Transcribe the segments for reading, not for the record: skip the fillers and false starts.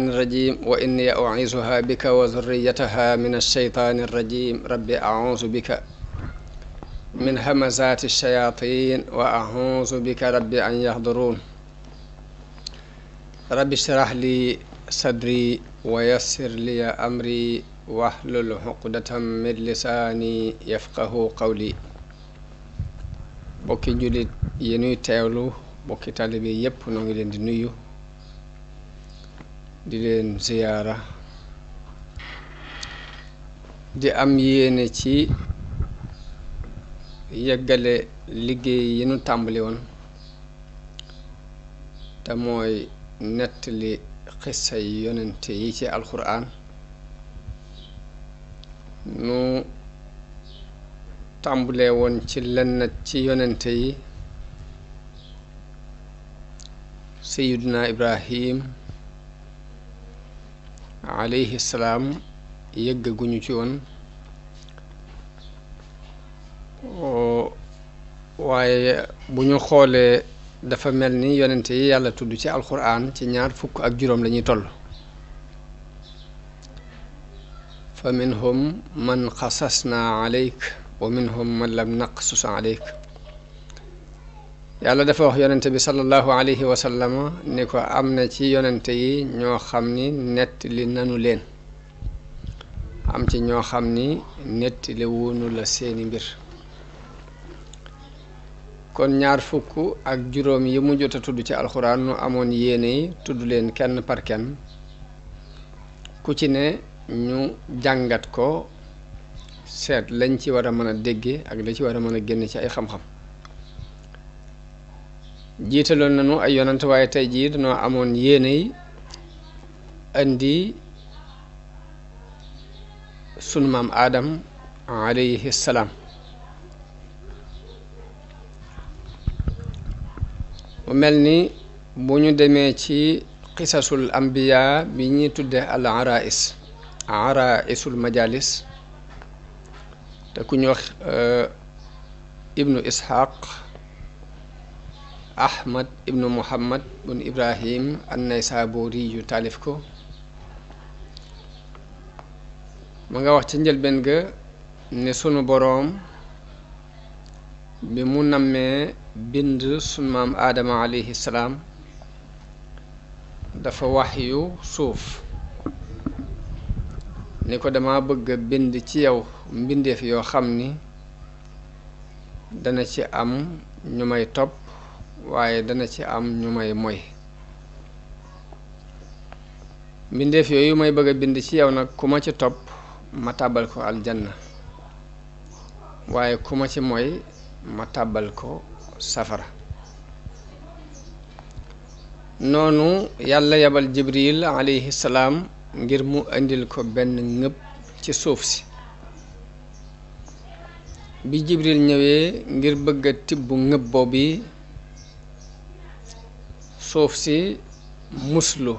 الرجيم وإني أعيذها بك وذريتها من الشيطان الرجيم رب أعوذ بك من همزات الشياطين وأعوذ بك رب أن يحضرون رب اشرح لي صدري ويسر لي أمري واحلل عقدة من لساني يفقه قولي bokki julit yi ñuy teewlu bokki taalibe yépp noo ngi leen di nuyu di leen ziyaara di am yéene ci yeggale liggéey yi ñu tàmbali woon te mooy nettali xissa yi yonente yi ci alxuraan nu tàmbalee woon ci lenn ci yonente yi sayiduna ibrahim alayhi salaam yëggaguñu ci woon waaye bu ñu xoolee dafa mel ni yonente yi yàlla tudd ci alxuraan ci 25 lañuy toll fa minhum man xasasna alayk wa minhum man lam naqsus alayk yàlla dafa wax yonente bi sallallahu alayhi wa sallama ni ko am na ci yonente yi ñoo xam ni nettali nanu leen am ci ñoo xam ni nettali wunu la seeni mbir kon 25 yi mu jot a tudd ci alxuraan nu amoon yéene yi tudd leen kenn par kenn ku ci ne ñu jàngat ko seet lañ ci war a mën a dégge ak la ci war a mën a génn ci ay xam-xam jiitaloon nañu ay yonant waaye tey jii dañoo amoon yéene yi indi sunu maam Aadam alayhi salaam mu mel ni bu ñu demee ci qisasul ambiya bi ñuy tudde al araisul majalis te ku ñu wax ibnu ishaq ahmad ibnu muhammad bun ibrahim an-naysaburi yu taalif ko ma nga wax ci njëlbeen ga ne sunu boroom bi mu nammee bind sunu maam aadama alayhi salaam dafa waxyu suuf ni ko dama bëgg a bind ci yow mbindeef yoo xam ni dana ci am ñu may topp waaye dana ci am ñu may moy mbindeef yooyu may bëgg a bind ci yow nag ku ma ci topp ma tàbbal ko aljanna waaye ku ma ci moy ma tàbbal ko safara noonu yàlla yabal jibril alayhi salaam ngir mu indil ko benn ngëb ci suuf si bi jibril ñëwee ngir bëgg a tibb ngëb boobu suuf si muslu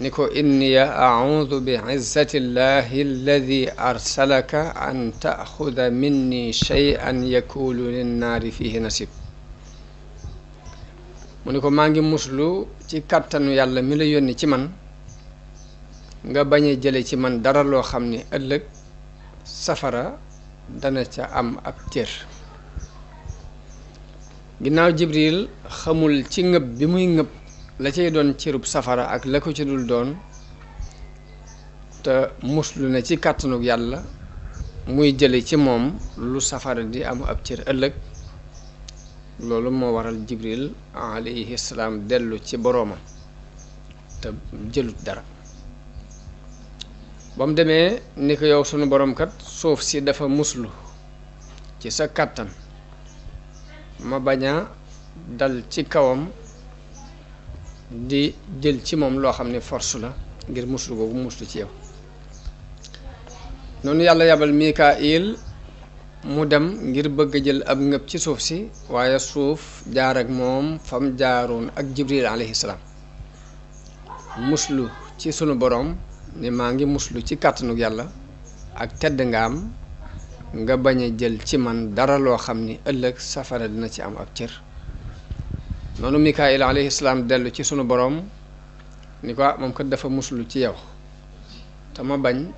ni ko inniya a'udhu bi izzati llahi alladi arsalaka an ta'xuda minni shay'an yakulu linnaari fihi nasib mu ni ko maa ngi muslu ci kàttanu yàlla mi la yónni ci man nga bañ a jële ci man dara loo xam ni ëllëg safara dana ca am ab cër ginnaaw jibril xamul ci ngëb bi muy ngëb la cay doon cërub safara ak la ko ci dul doon te muslu na ci kàttanug yàlla muy jële ci moom lu safara di am ab cër ëllëg loolu moo waral jibril alayhi salaam dellu ci boroomam te jëlut dara ba mu demee ni ko yow sunu boroom kat suuf si dafa muslu ci sa kàttan ma bañ a dal ci kawam di jël ci moom loo xam ne force la ngir muslu googu muslu ci yow noonu yàlla yabal Mikaayil mu dem ngir bëgg a jël ab ngëb ci suuf si waaye suuf jaar ak moom fam jaaroon ak jibril alayhi salaam muslu ci sunu boroom ni maa ngi muslu ci kàttanug yàlla ak tedd nga am nga bañ a jël ci man dara loo xam ni ëllëg safara dina ci am ab cër noonu Mikaayil alayhi salaam dellu ci sunu boroom ni ko moom kat dafa muslu ci yow te ma bañ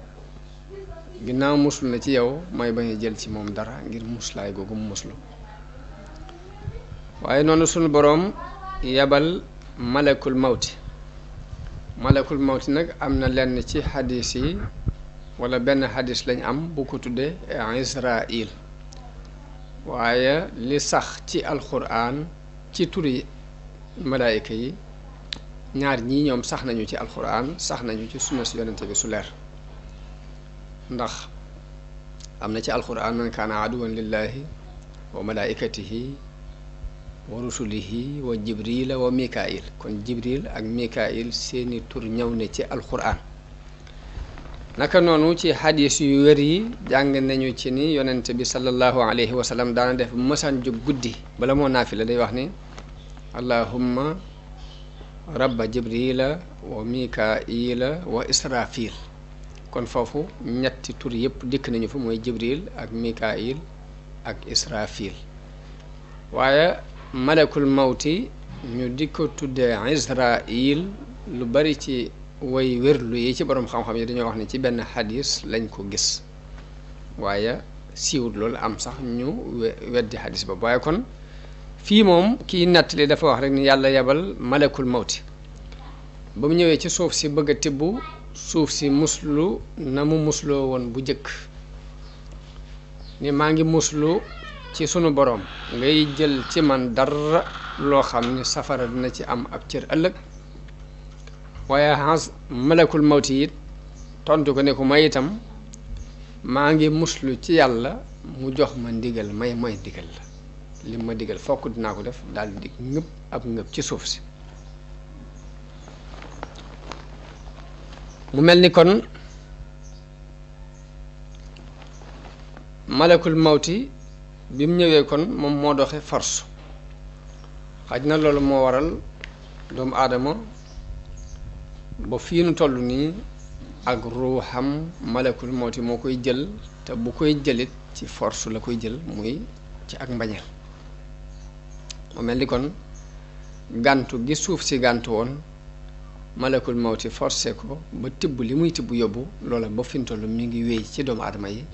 ginnaaw muslu na ci yow may bañ a jël ci moom dara ngir muslaay googu mu muslu waaye noonu sunu boroom yabal malakul mawti nag am na lenn ci xadis yi wala benn xadis lañ am bu ko tuddee Israil waaye li sax ci alxuraan ci turi malaayika yi ñaar ñii ñoom sax nañu ci alxuraan sax nañu ci sunna si yonente bi su leer ndax am na ci alxuraan man kaana aduwan lillahi wa malaikatihi wa rusulihi wa jibrila wa mikail kon jibril ak mikail seeni tur ñëw ne ci alxuraan naka noonu ci xadis yu wér yi jàng nañu ci ni yonente bi sallallahu alayhi wa sallam daana def mësaan jóg guddi bala moo naafila day wax ni allahumma rabba jibrila wa mikaila wa israfil kon foofu ñetti tur yëpp dikk nañu fa mooy jibril ak mikail ak israfil waaye malakul mawti ñu di ko tuddee Israil lu bari ci way wérlu yi ci boroom xam-xam yi dañoo wax ne ci benn xadis lañ ko gis waaye siiwut loolu am sax ñu weddi xadis ba waaye kon fii moom kii nattali dafa wax rek ni yàlla yebal malakul mawti ba mu ñëwee ci suuf si bëgg a tibb suuf si muslu na mu musloo woon bu jëkk ni maa ngi muslu ci sunu boroom ngay jël ci man dara loo xam ni safara dina ci am ab cër ëllëg waaye malakul mawti it tontu ko ne ko may itam maa ngi muslu ci yàlla mu jox ma ndigal may ndigal la li ma digal fokk dinaa ko def daal di ngëb ab ngëb ci suuf si mu mel ni kon malakul mawti bi mu ñëwee kon moom moo doxe force xaj na loolu moo waral doomu aadama ba fii nu toll nii ak ruuxam malakul mawti moo koy jël te bu koy jëlit ci force la koy jël muy ci ak mbañeel mu mel ni kon gàntu gi suuf si gàntu woon malakul mawti forcé ko ba tibb li muy tibb yóbbu loola ba fi mu toll mi ngi wéy ci doomu aadama yi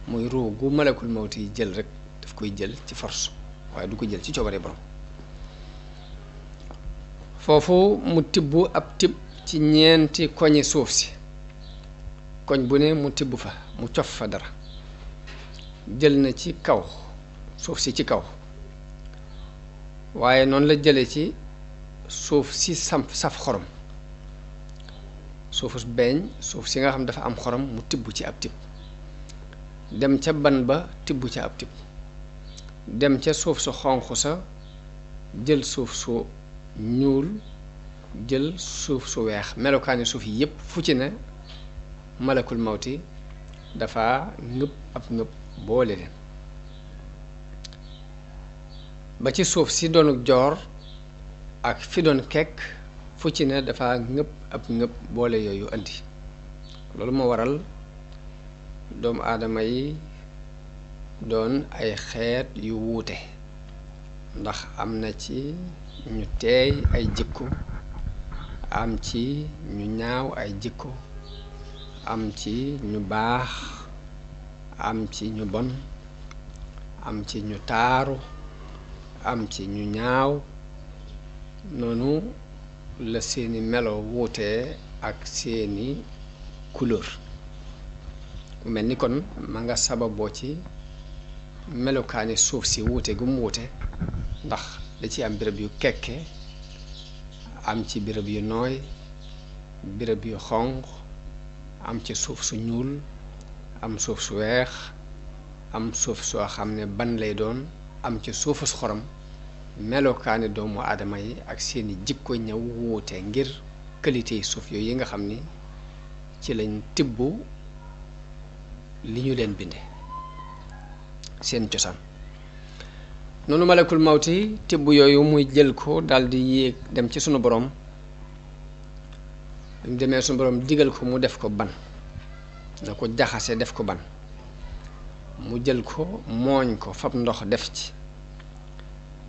muy ruu gu malakul mawti yi jël rek daf koy jël ci force waaye du ko jël ci coobare borom foofu mu tibb ab tibb ci ñeenti koñi suuf si koñ bu ne mu tibb fa mu cof fa dara jël na ci kaw suuf si ci kaw waaye noonu la jële ci suuf si saf xorom suufu beeñ suuf si nga xam dafa am xorom mu tibb ci ab tibb dem ca ban ba tibb ca ab tibb dem ca suuf su xonq sa jël suuf su ñuul jël suuf su weex melokaani suuf yi yépp fu ci ne malakul mawti dafa ngëb ab ngëb boole leen ba ci suuf si doonu joor ak fi doon kekk fu ci ne dafa ngëb ab ngëb boole yooyu andi loolu moo waral doomu aadama yi doon ay xeet yu wuute ndax am na ci ñu teey ay jikko am ci ñu ñaaw ay jikko am ci ñu baax am ci ñu bon am ci ñu taaru am ci ñu ñaaw noonu la seeni melo wuutee ak seeni couleur mu mel ni kon ma nga sababoo ci melokaani suuf si wuute gu mu wuute ndax da ci am béréb yu kekke am ci béréb yu nooy béréb yu xonq am ci suuf su ñuul am suuf su weex am suuf soo xam ne ban lay doon am ci suufu su xorom melokaani doomu aadama yi ak seeni jikko ñëw wuute ngir qualité yi suuf yooyu yi nga xam ni ci lañ tibb li ñu leen binde seen cosaan noonu malakul mawti tibb yooyu muy jël ko daldi yéeg dem ci sunu borom bi mu demee sunu borom digal ko mu def ko ban da ko jaxase def ko ban mu jël ko mooñ ko fab ndox def ci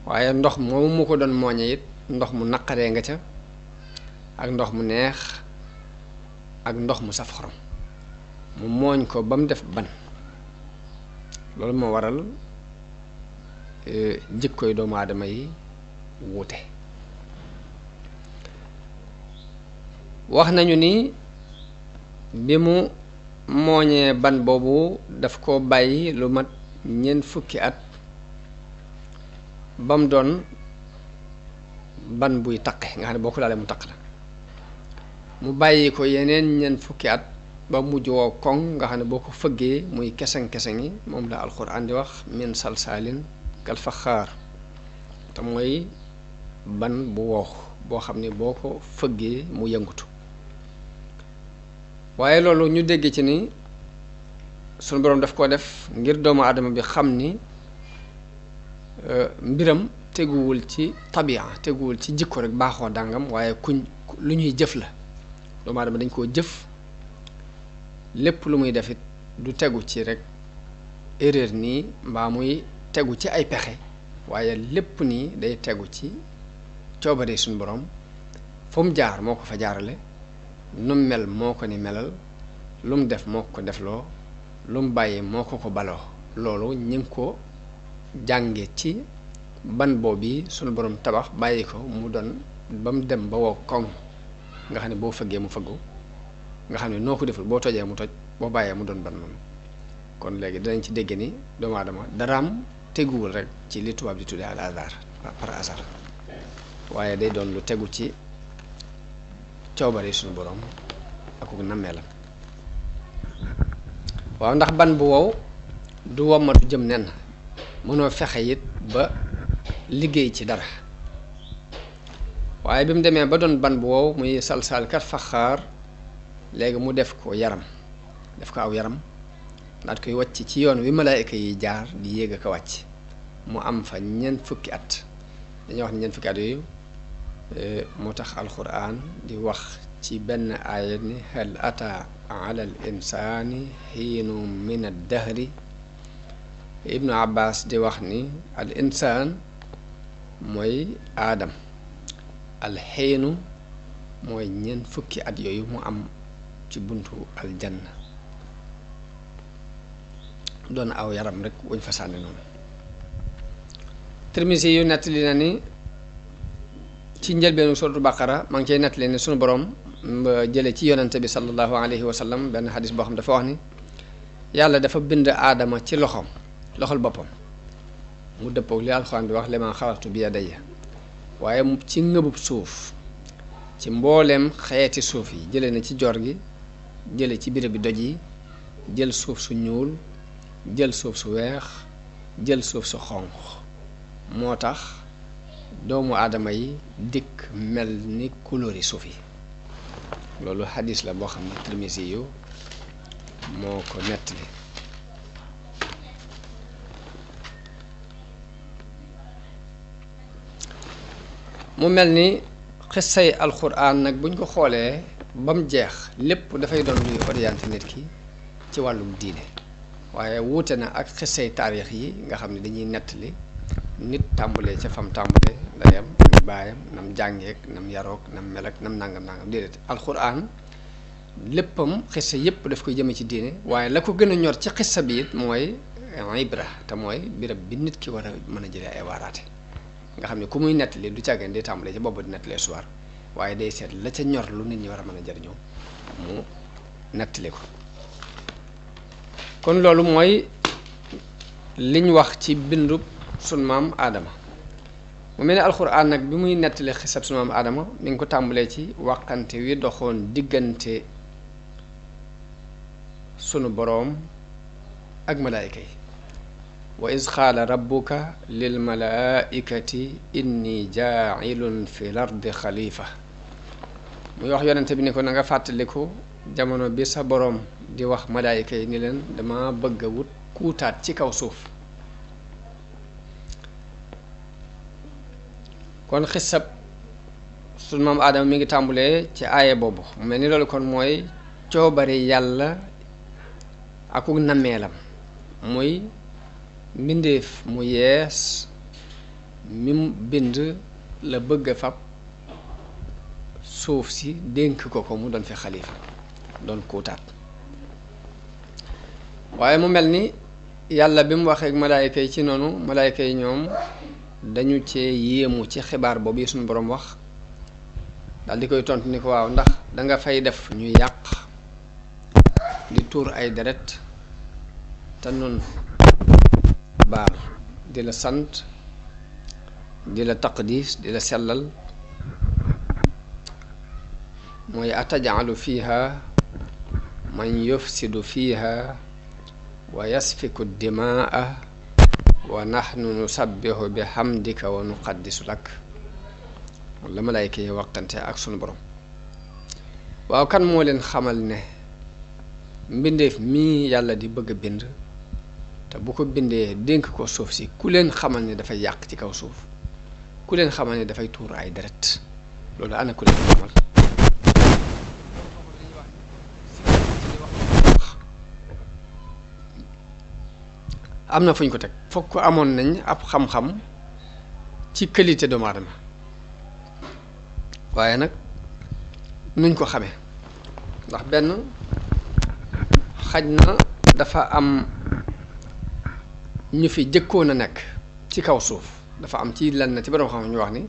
waaye ndox moomu mu ko doon mooñe it ndox mu naqaree nga ca ak ndox mu neex ak ndox mu saf xorom mu mooñ ko ba mu def ban loolu moo waral jikkoy doomu aadama yi wuute wax nañu ni bi mu mooñee ban boobu daf ko bàyyi lu mat ñeent fukki at ba mu doon ban buy taqe nga xam ne boo ko laalee mu taq la mu bàyyi ko yeneen ñeent fukki at ba mujj woo koŋ nga xam ne boo ko fëggee muy keseng-keseng yi moom la alxuraan di wax min salsaalin kal faxaar te mooy ban bu wow boo xam ne boo ko fëggee mu yëngutu waaye loolu ñu dégg ci ni sunu boroom daf ko def ngir doomu aadama bi xam ni mbiram teguwul ci tabia teguwul ci jikko rek baaxoo dàngam waaye lu ñuy jëf la doomu aadama dañ koo jëf lépp lu muy defit du tegu ci rek erreur nii mbaa muy tegu ci ay pexe waaye lépp nii day tegu ci coobare suñu borom fu mu jaar moo ko fa jaarale lu mu mel moo ko ni melal lu mu def moo ko defloo lu mu bàyyi moo ko baloo loolu ñu ngi ko jànge ci ban boobu suñu borom tabax bàyyi ko mu doon ba mu dem ba wow koŋ nga xam ne boo fëggee mu fëggu nga xam ne noo ko deful boo tojee mu toj boo bàyyee mu doon ban noonu kon léegi dinañ ci dégg ni doomu aadama daraam teguwul rek ci li tubaab di tuddee al hasard par hasard waaye day doon lu tegu ci coobare suñu borom ak ku nammeelam waaw ndax ban bu wow du wommatu jëm nen mënoo fexe it ba liggéey ci dara waaye bi mu demee ba doon ban bu wow muy salsaal kat faxaar léegi mu def ko yaram def ko aw yaram daat koy wàcc ci yoon wi malaayika yi jaar di yéeg ak a wàcc mu am fa ñeent fukki at dañuy wax ne ñeent fukki at yooyu moo tax alquran di wax ci benn aaya ni hal ata ala al insani xiinu min ad dahri ibnu abbas di wax ni al insaan mooy aadam al xiinu mooy ñeent fukki at yooyu mu am ci buntu aljanna doon aw yaram rek wuñ fa sànni noonu Tirmisi yu nettali na ni ci njëlbeenu suratu baqara maa ngi cay nettali ne sunu borom jële ci yonente bi sallallahu alayhi wa sallam benn xadis boo xam dafa wax ni yàlla dafa bind aadama ci loxol boppam mu dëppoog li alxuraan bi wax limaa xalaqtu bi yadayya waaye ci ngëbub suuf ci mbooleem xeeti suuf yi jële na ci joor gi jële ci béréb bi doj yi jël suuf su ñuul jël suuf su weex jël suuf su xonq moo tax doomu aadama yi dikk mel ni couleur yi suuf yi loolu xadis la boo xam ne Tirmisi yu moo ko nettali mu mel ni xissay alxuraan nag buñ ko xoolee ba mu jeex lépp dafay doon luy orienté nit ki ci wàllum diine waaye wuute na ak xissay taarix yi nga xam ne dañuy nettali nit tàmbulee ca fam tàmbulee ndeyam nam baayam nam jàngeek nam yarook nam melak nam nangam déedéet alxuraan léppam xissa yépp daf koy jëme ci diine waaye la ko gën a ñor ci xissa bi it mooy ibra te mooy birab bi nit ki war a mën a jëlee ay waaraate nga xam ne ku muy nettali du càggeen day tàmbalee ci boobu di nettalee soir waaye day seet la ca ñor lu nit ñi war a mën a jariñoo mu nettali ko kon loolu mooy liñ wax ci bindub sunu maam aadama mu mel ne alxuraan nag bi muy nettali xisab sunu maam aadama mi ngi ko tàmbalee ci waqante wi doxoon diggante sunu boroom ak malaayika yi wa iz qaala rabbuka lil malaaikati inni jaacilun fi lardi xalifa muy wax yonente bi ni ko na nga fàttaliku jamono bi sa boroom di wax malaayika yi ni leen dama bëgg a wut kuutaat ci kaw suuf kon xisab sunu maam aadama mi ngi tàmbulee ci aaya boobu mu mel ni loolu kon mooy coobari yàlla akuk nammeelam muy mbindeef mu yees mi mu bind la bëgg a fab suuf si dénk ko mu doon fi xalifa doon kuutaat. waaye mu mel ni yàlla bi mu waxee ak malaayka yi ci noonu, malaayka yi ñoom dañu cee yéemu ci xibaar boobu yi suñu boroom wax, daal di koy tontu ni ko waaw ndax danga fay def ñu yàq di tuur ay deret te nun baal di la sant di la taqdis di la sellal, mooy atajalu fiha man yufsidu fiha wa yasfiku dimaa wa nahnu nusabbihu bi hamdika wa nuqaddisu lak. la malaayka yi waxtante ak sunu borom. waaw kan moo leen xamal ne mbindeef mii yàlla di bëgg a bind te bu ko bindee dénk ko suuf si, ku leen xamal ne dafay yàq ci kaw suuf, ku leen xamal ne dafay tuur ay deret, loolu ana ku leen xamal. am na fu ñu ko teg, fokk amoon nañ ab xam-xam ci qualité doomu aadama, waaye nag nuñ ko xamee ndax benn xaj na dafa am ñu fi jëkkoon a nekk ci kaw suuf, dafa am ci lenn ci borom xam ñu wax ni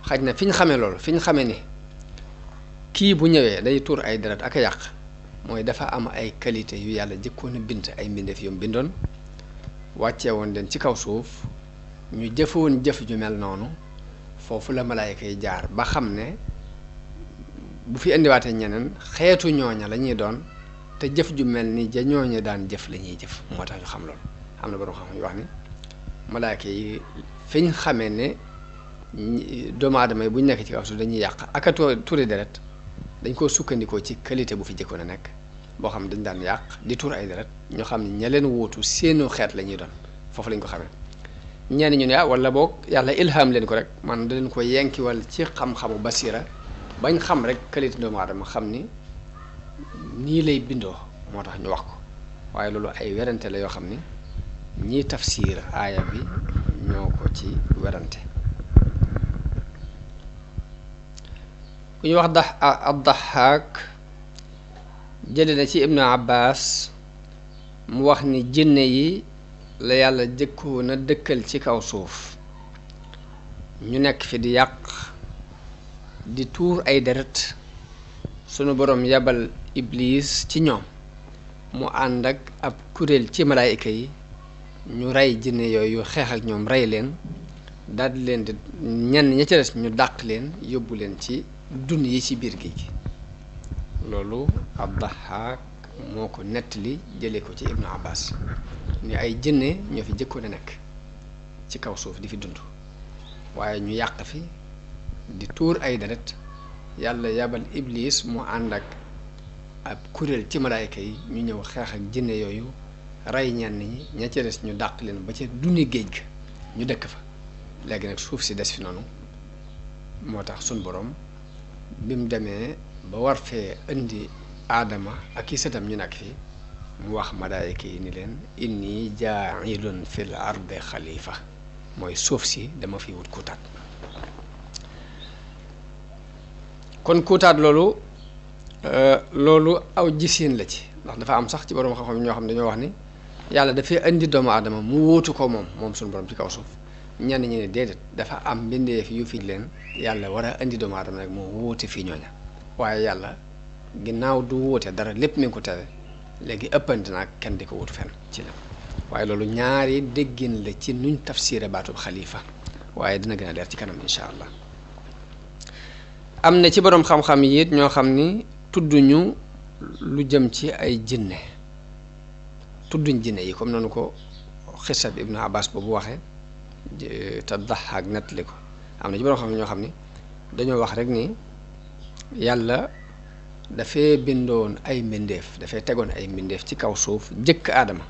xaj na fi ñu xamee loolu, fi ñu xamee ni kii bu ñëwee day tuur ay deret ak a yàq, mooy dafa am ay qualité yu yàlla jëkkoon a bind, ay mbindeef yu mu bindoon wàccee woon leen ci kaw suuf, ñu jëfoon jëf ju mel noonu. foofu la malaayka yi jaar ba xam ne bu fi indiwaatee ñeneen xeetu ñooña la ñuy doon, te jëf ju mel ni ja ñooña daan jëf la ñuy jëf, moo tax ñu xam loolu. am na borom xam ñu wax ni malaayka yi fi ñu xamee ne doomu aadama yi bu ñu nekk ci kaw suuf dañuy yàq ak a tuuri deret, dañ koo sukkandikoo ci qualité bu fi jëkkoon a nekk boo xam dañ daan yàq di tuur ay deret, ñoo xam ne ña leen wuutu seenu xeet la ñuy doon. foofu lañ ko xamee. ñenn ñu ne wala boog yàlla ilham leen ko rek, man da leen ko yenkiwal ci xam-xamu basira bañ xam rek qualité doomu aadama, xam ni nii lay bindoo, moo tax ñu wax ko. waaye loolu ay werante la yoo xam ni ñii tafsir aaya bi ñoo ko ci werante. ku ñu wax ad-Dahhaak jële na ci Ibnu Abbas mu wax ni jinne yi la yàlla jëkkoon a dëkkal ci kaw suuf, ñu nekk fi di yàq di tuur ay deret, sunu borom yabal iblis ci ñoom mu ànd ak ab kuréel ci malaayika yi, ñu rey jinne yooyu, xeex ak ñoom rey leen, daldi leen di ñenn ña ca des ñu dàq leen yóbbu leen ci dun yi ci biir géej gi. loolu ad-Dahhaak moo ko nettali jëlee ko ci Ibnu Abbas ni ay jinne ñoo fi jëkkoon a nekk ci kaw suuf di fi dund, waaye ñu yàq fi di tuur ay deret, yàlla yabal iblis mu ànd ak ab kuréel ci malaayka yi, ñu ñëw xeex ak jinne yooyu, rey ñenn ñi, ña ca des ñu dàq leen ba ca duni géej ga ñu dëkk fa. léegi nag suuf si des fi noonu, moo tax suñ borom bi mu demee ba war fee indi aadama ak i sëtam ñu nekk fii, mu wax malaayka yi ni leen inni jaa'ilun fil ardi xalifa, mooy suuf si dama fi wut kuutaat. kon kuutaat loolu aw gisiin la ci, ndax dafa am sax ci borom xam-xam ñoo xam dañoo wax ni yàlla dafay indi doomu aadama mu wuutu ko moom suñu borom ci kaw suuf. ñenn ñi ne déedéet, dafa am mbindeef yu fi leen yàlla war a indi doomu aadama rek mu wuute fii ñooña, waaye yàlla ginnaaw du wuute dara, lépp mi ngi ko tere, léegi ëppante naag kenn di ko wutu fenn ci la. waaye loolu ñaari déggin la ci nuñ tafsiré baatub xalifa, waaye dina gën a leer ci kanam incha allah. am na ci boroom xam-xam yi it ñoo xam ni tudduñu lu jëm ci ay jinne, tudduñ jinne yi comme noonu ko xisab Ibnu Abbas boobu waxee te Dahhaak nettali ko. am na ci boroom xam ñoo xam ni dañoo wax rek ni yàlla dafay bindoon ay mbindeef, dafay tegoon ay mbindeef ci kaw suuf jëkk aadama,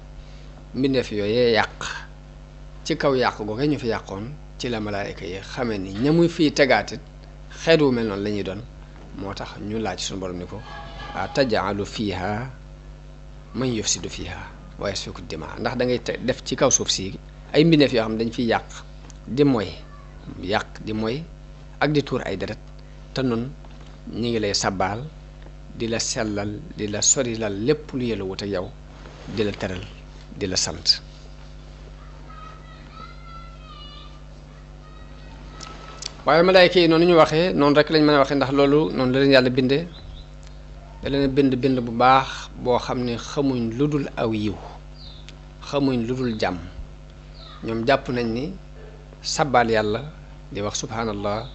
mbindeef yooyee yàq, ci kaw yàq googu ñu fi yàqoon ci la malaayka yi xamee ni ñamuy fii tegaatit xeet wu mel noonu la ñuy doon. moo tax ñu laaj suñu borom ni ko taj'alu fiiha man yufsidu fiiha wa yasfiku dimaa, ndax da ngay def ci kaw suuf si ay mbindeef yoo xam ne dañ fiy yàq di moy ak di tuur ay deret, te noonu ñi ngi lay sabbaal di la sellal di la sorilal lépp lu yella wut ak yow di la teral di la sant waaye malaayka yi noonu ñu waxee noonu rek lañ mën a waxee ndax loolu noonu la leen yàlla bindee da leen bind bu baax boo xam ne xamuñ lu dul aw yiw xamuñ lu dul jàmm ñoom jàpp nañ ni sabbaal yàlla di wax subhanallah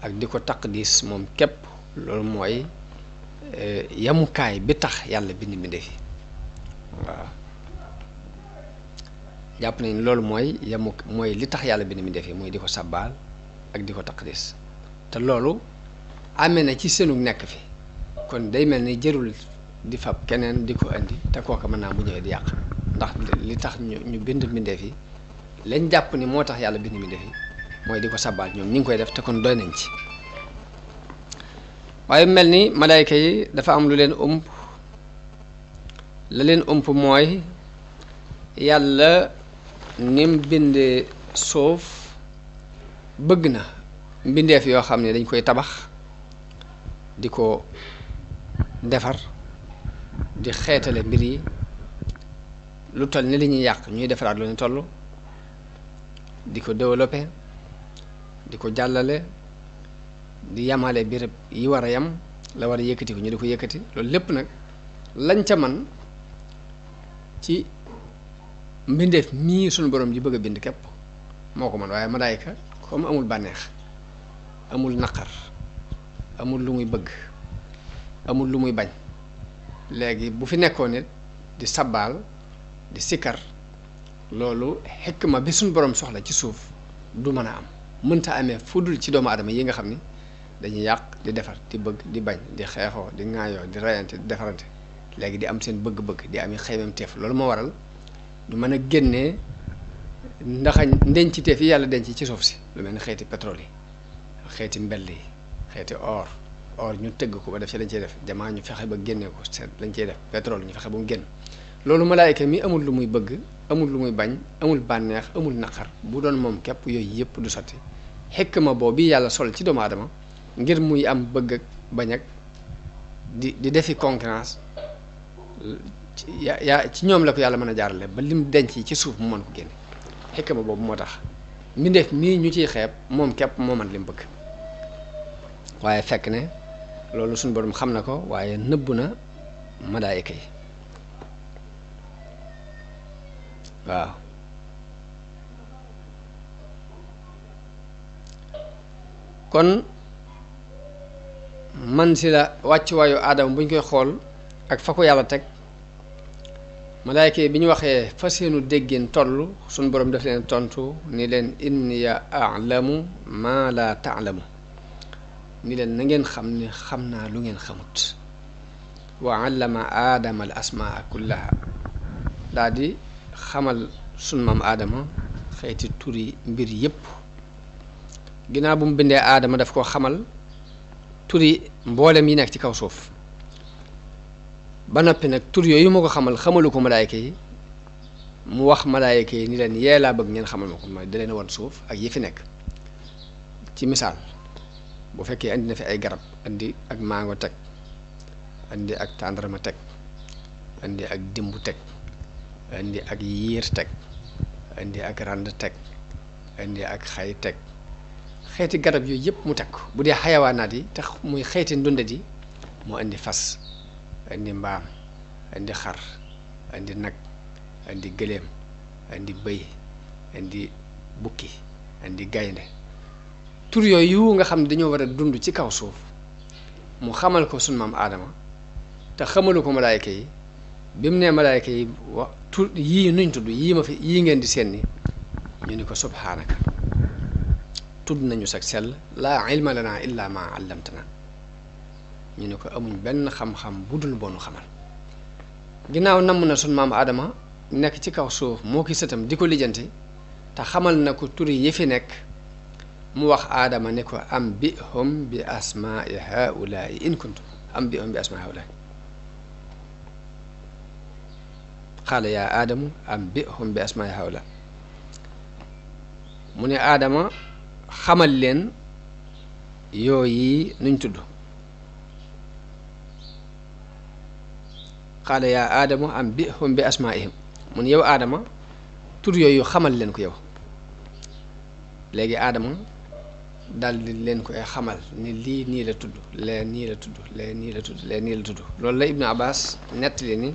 ak di ko taqdis moom képp loolu mooy yamukaay bi tax yàlla bind mbindéef yi waaw jàpp nañ loolu mooy li tax yàlla bind mbindéef yi mooy di ko sabbaal ak di ko taqdis te loolu amee na ci seenu nekk fi kon day mel ni jërul di fab keneen di ko indi te kooka mën naa bu ñëwee di yàq ndax li tax ñu bind mbindéef yi lañ jàpp ni moo tax yàlla bind mbindéef yi mooy di ko sabbaal ñoom ñi ngi koy def te kon doy nañ ci waaye mel ni malaayka yi dafa am lu leen ëmp la leen ëmp mooy yàlla nim bindee suuf bëgg na mbindeef yoo xam ne dañ koy tabax di ko defar di xeetale mbir yi lu toll ni li ñuy yàq ñuy defaraat lu ne toll di ko développé di ko jàllale di yamale béréb yi war a yam la war a yëkkati ko ñu di ko yëkkati loolu lépp nag lañ ca man ci mbindeef mii suñu borom ji bëgg a bind képp moo ko man waaye malaayka comme amul bànneex amul naqar amul lu muy bëgg amul lu muy bañ léegi bu fi nekkoon nit di sabbaal di sikkar loolu xikma bi suñu borom soxla ci suuf du mën a am mënta amee fudul ci doomu aadama yi nga xam ni dañuy yàq di defar di bëgg di bañ di xeexoo di ŋaayoo di reyante di defarante léegi di am seen bëgg-bëgg di am xeymam teef loolu moo waral ñu mën a génnee ndaxañ ndenciteef yi yàlla denc ci suuf si lu mel ni xeeti pétrole yi xeeti mbell yi xeeti or ñu tëgg ko ba def ci lañ cey def jamaa ñu fexe ba génne ko seet lañ cey def pétrole ñu fexe ba mu génn loolu malaayka mi amul lu muy bëgg amul lu muy bañ amul bànneex amul naqar bu doon moom képp yooyu yëpp du sotti xikma boobu yàlla sol ci doomu aadama ngir muy am bëgg ak bañ ak di defi concurrence ci ñoom la ko yàlla mën a jaarale ba lim denc ci suuf mu mën ko génne xikma boobu moo tax mbindeef mii ñu ciy xeeb moom képp moo mën lim bëgg waaye fekk ne loolu suñu borom xam na ko waaye nëbbu na malaayika yi waaw kon man si la wàccuwaayu aadama bu ñu koy xool ak fa ko yàlla teg malaayka yi bi ñu waxee fa seenu déggeen toll suñu borom def leen tontu ni leen inniya a'lamu ma la ta'lamu ni leen na ngeen xam ne xam naa lu ngeen xamut wa allama aadama al asmaa kullaha daa di xamal sunu maam aadama xeeti turi mbir yépp ginnaaw bu mu bindee aadama daf koo xamal turi mboolem yi nekk ci kaw suuf ba noppi nag tur yooyu moo ko xamal xamalu ko malaayka yi mu wax malaayka yi ni leen yee laa bëgg ngeen xamal ma ko mooy da leen woon suuf ak yi fi nekk ci misaal bu fekkee andi na fi ay garab andi ak mango teg andi ak tàndarma teg andi ak dimbu teg andi ak yiir teg andi ak rand teg andi ak xay teg xeeti garab yooyu yëpp mu teg ko bu dee xayawaanaat yi tax muy xeeti ndundat yi mu andi fas andi mbaam andi xar andi nag andi gëléem andi bëy andi bukki andi gaynde tur yooyu nga xam ne dañoo war a dund ci kaw suuf mu xamal ko sunu maam aadama te xamalu ko malaayka yi bi mu nee malaayka yi wax tur yii nuñ tudd yii ma fi yii ngeen di seen ni ñu ni ko subhaanaka tudd nañu sag sell laa ilma lana illa ma allamtana ñu ne ko amuñ benn xam-xam bu dul boonu xamal ginnaaw namm na sunu maam aadama nekk ci kaw suuf moo ki sëtam di ko lijjanti te xamal na ko turi yi fi nekk mu wax aadama ne ko am bi hum bi asmaai haulaai in kuntum am bi hum bi asmaai haulaai qaala yaa aadamu am bi hum bi asmaai haulaai mu ne aadama xamal leen yooyu nuñ tudd qaala yaa aadama ambihum bi asmaihim mun yow aadama tur yooyu xamal leen ko yow. léegi aadama daldi leen koy xamal ni lii nii la tudd lee nii la tudd lee nii la tudd lee nii la tudd loolu la Ibnu Abbas nettali ni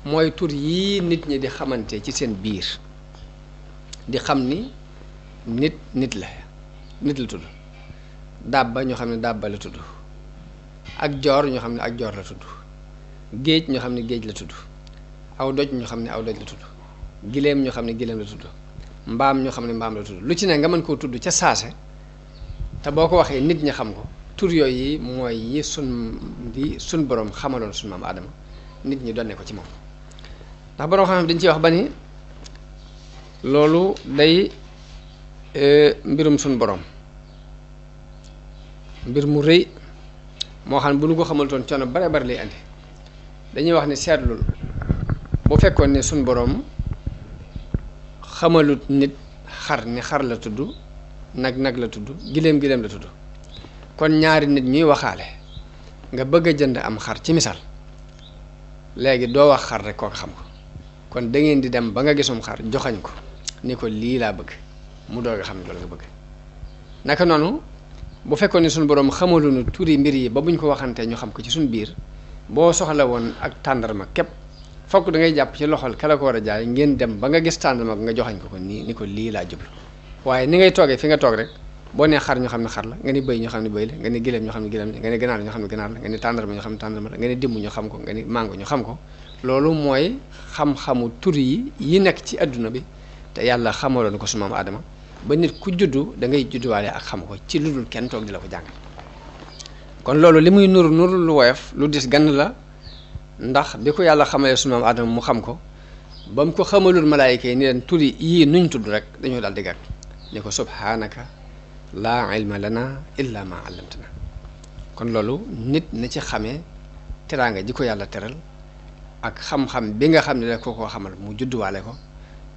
mooy tur yii nit ñi di xamante ci seen biir di xam ni nit la tudd. dàbba ñoo xam ne dàbba la tudd ak joor ñoo xam ne ak joor la tudd géej ñoo xam ne géej la tudd aw doj ñoo xam ne aw doj la tudd giléem ñoo xam ne giléem la tudd mbaam ñoo xam ne mbaam la tudd lu ci ne nga mën koo tudd ca saase te boo ko waxee nit ñi xam ko. tur yooyu mooy yi sun borom xamaloon sun maam Aadama nit ñi donne ko ci moom ndax borom xam-xam dañ ciy wax ba ni loolu day mbirum sun borom mbir mu rëy moo xam ne bu nu ko xamaltoon coono bare bare lay andi dañuy wax ni seetlul bu fekkoon ne sun borom xamalut nit xar ni xar la tudd nag la tudd giléem la tudd kon ñaari nit ñuy waxaale nga bëgg a jënd am xar ci misaal léegi doo wax xar rek kooku xam ko kon da ngeen di dem ba nga gisum xar joxañ ko ni ko lii laa bëgg mu doog a xam ne loolu nga bëgg naka noonu bu fekkoon ne suñu borom xamaluñu turi mbir yi ba buñ ko waxantee ñu xam ko ci suñu biir boo soxla woon ak tàndarma képp fokk da ngay jàpp ci loxol kala ko war a jaay ngeen dem ba nga gis tàndarma nga joxañ ko nii ni ko lii laa jublu waaye ni ngay toogee fi nga toog rek boo nee xar ñu xam ne xar la nga ni bëy ñu xam ne bëy la nga ni gileem ñu xam ne gileem la nga ni ganaar ñu xam ne ganaar la nga ni tàndarma ñu xam ne tàndarma la nga ni dimb ñu xam ko nga ni mango ñu xam ko loolu mooy xam-xamu tur yi nekk ci adduna bi te yàlla xamaloon ko su maam Aadama ba nit ku juddu da ngay judduwaale ak xam ko ci lu dul kenn toog di la ko jàngal kon loolu li muy nuru lu woyof lu dis gann la ndax bi ko yàlla xamalee su maam Aadama mu xam ko ba mu ko xamalul malaayika yi ni leen turi yii nuñ tudd rek dañoo daal di gàtt ni ko subhaanaka laa ilma lana illa ma allamtana kon loolu nit na ci xamee teraanga ji ko yàlla teral ak xam-xam bi nga xam ne rek koo xamal mu judduwaale ko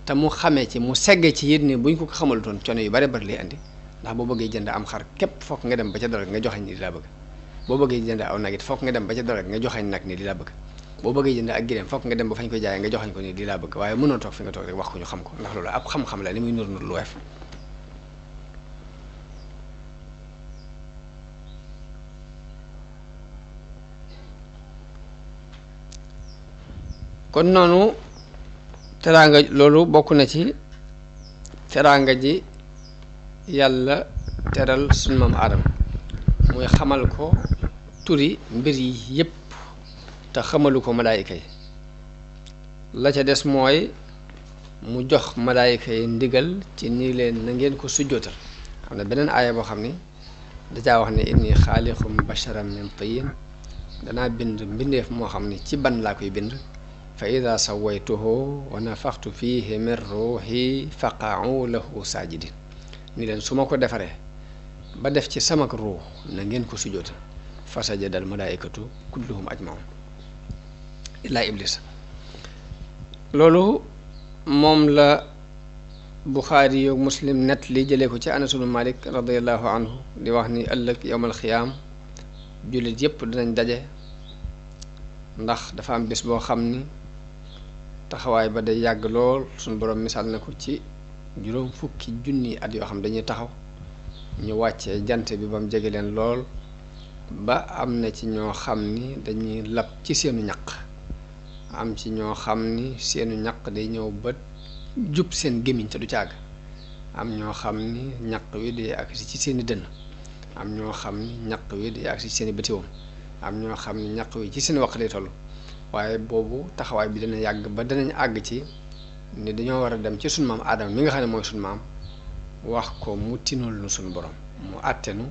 te mu xamee ci mu segge ci yit ni buñ ko xamalutoon coono yu bari bari lay andi ndax boo bëggee jënd am xar képp fokk nga dem ba ca dara nga joxañ ni di laa bëgg boo bëggee jënd aw nag it fokk nga dem ba ca dara nga joxañ nag ni di laa bëgg boo bëggee jënd ak gileem fokk nga dem ba fañ koy jaayee nga joxañ ko ni di laa bëgg waaye mënoo toog fi nga toog rek wax ko ñu xam ko ndax loolu ab xam-xam la ni muy nur lu weef kon noonu teraanga loolu bokk na ci teraanga ji yàlla teral sunu maam Aadama muy xamal ko turi mbir yi yépp te xamalu ko malaayika yi la ca des mooy mu jox malaayika yi ndigal ci ni leen na ngeen ko sujjootal xam ne beneen aaya boo xam ni dajaa wax ne inni xaaliqum basharan min tiin danaa bind mbindeef moo xam ni ci ban laa koy bind fa ida sawaytuhu wa nafaxtu fihi min ruuxi faqa'u lahu saajidin ni leen su ma ko defaree ba def ci samak ruux na ngeen ko sujjootal fa sajadal malaayikatu kulluhum ajmaun illaa iblis loolu moom la Buxaari yoog Muslim net li jëlee ko ci Anas ibnu Malik radiallahu anhu di wax ni ëllëg yowmal xiyaam jullit yépp dinañ daje ndax dafa am bés boo xam ni taxawaay ba day yàgg lool suñu borom misaal na ko ci juróom fukki junni at yoo xam dañuy taxaw ñu wàccee jant bi ba mu jege leen lool ba am na ci ñoo xam ni dañuy lab ci seenu ñaq am ci ñoo xam ni seenu ñaq day ñëw ba jub seen gémmiñ te du càgg am ñoo xam ni ñaq wi day agsi ci seeni dënn am ñoo xam ni ñaq wi day agsi ci seeni bëtiwoom am ñoo xam ni ñaq wi ci seen waq lay toll waaye boobu taxawaay bi dana yàgg ba danañ àgg ci ni dañoo war a dem ci sunu maam Aadama mi nga xam ne mooy sunu maam wax ko mu tinul nu sunu borom mu àttenu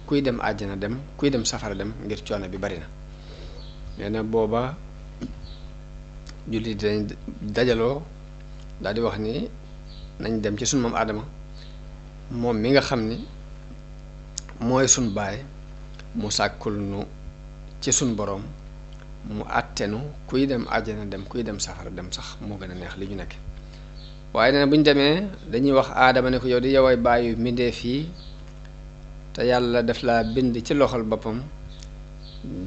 kuy dem àjjana dem kuy dem safara dem ngir coono bi bari na nee na booba julli dañ dajaloo daal di wax ni nañ dem ci sunu maam Aadama moom mi nga xam ni mooy sunu baay mu sàkkul nu ci sunu borom mu àttenu kuy dem àjjana dem kuy dem safara dem sax moo gën a neex li ñu nekk waaye nee na bu ñu demee dañuy wax Aadama ne ko yow di yoway bàyyi mbindeef yi te yàlla daf laa bind ci loxol boppam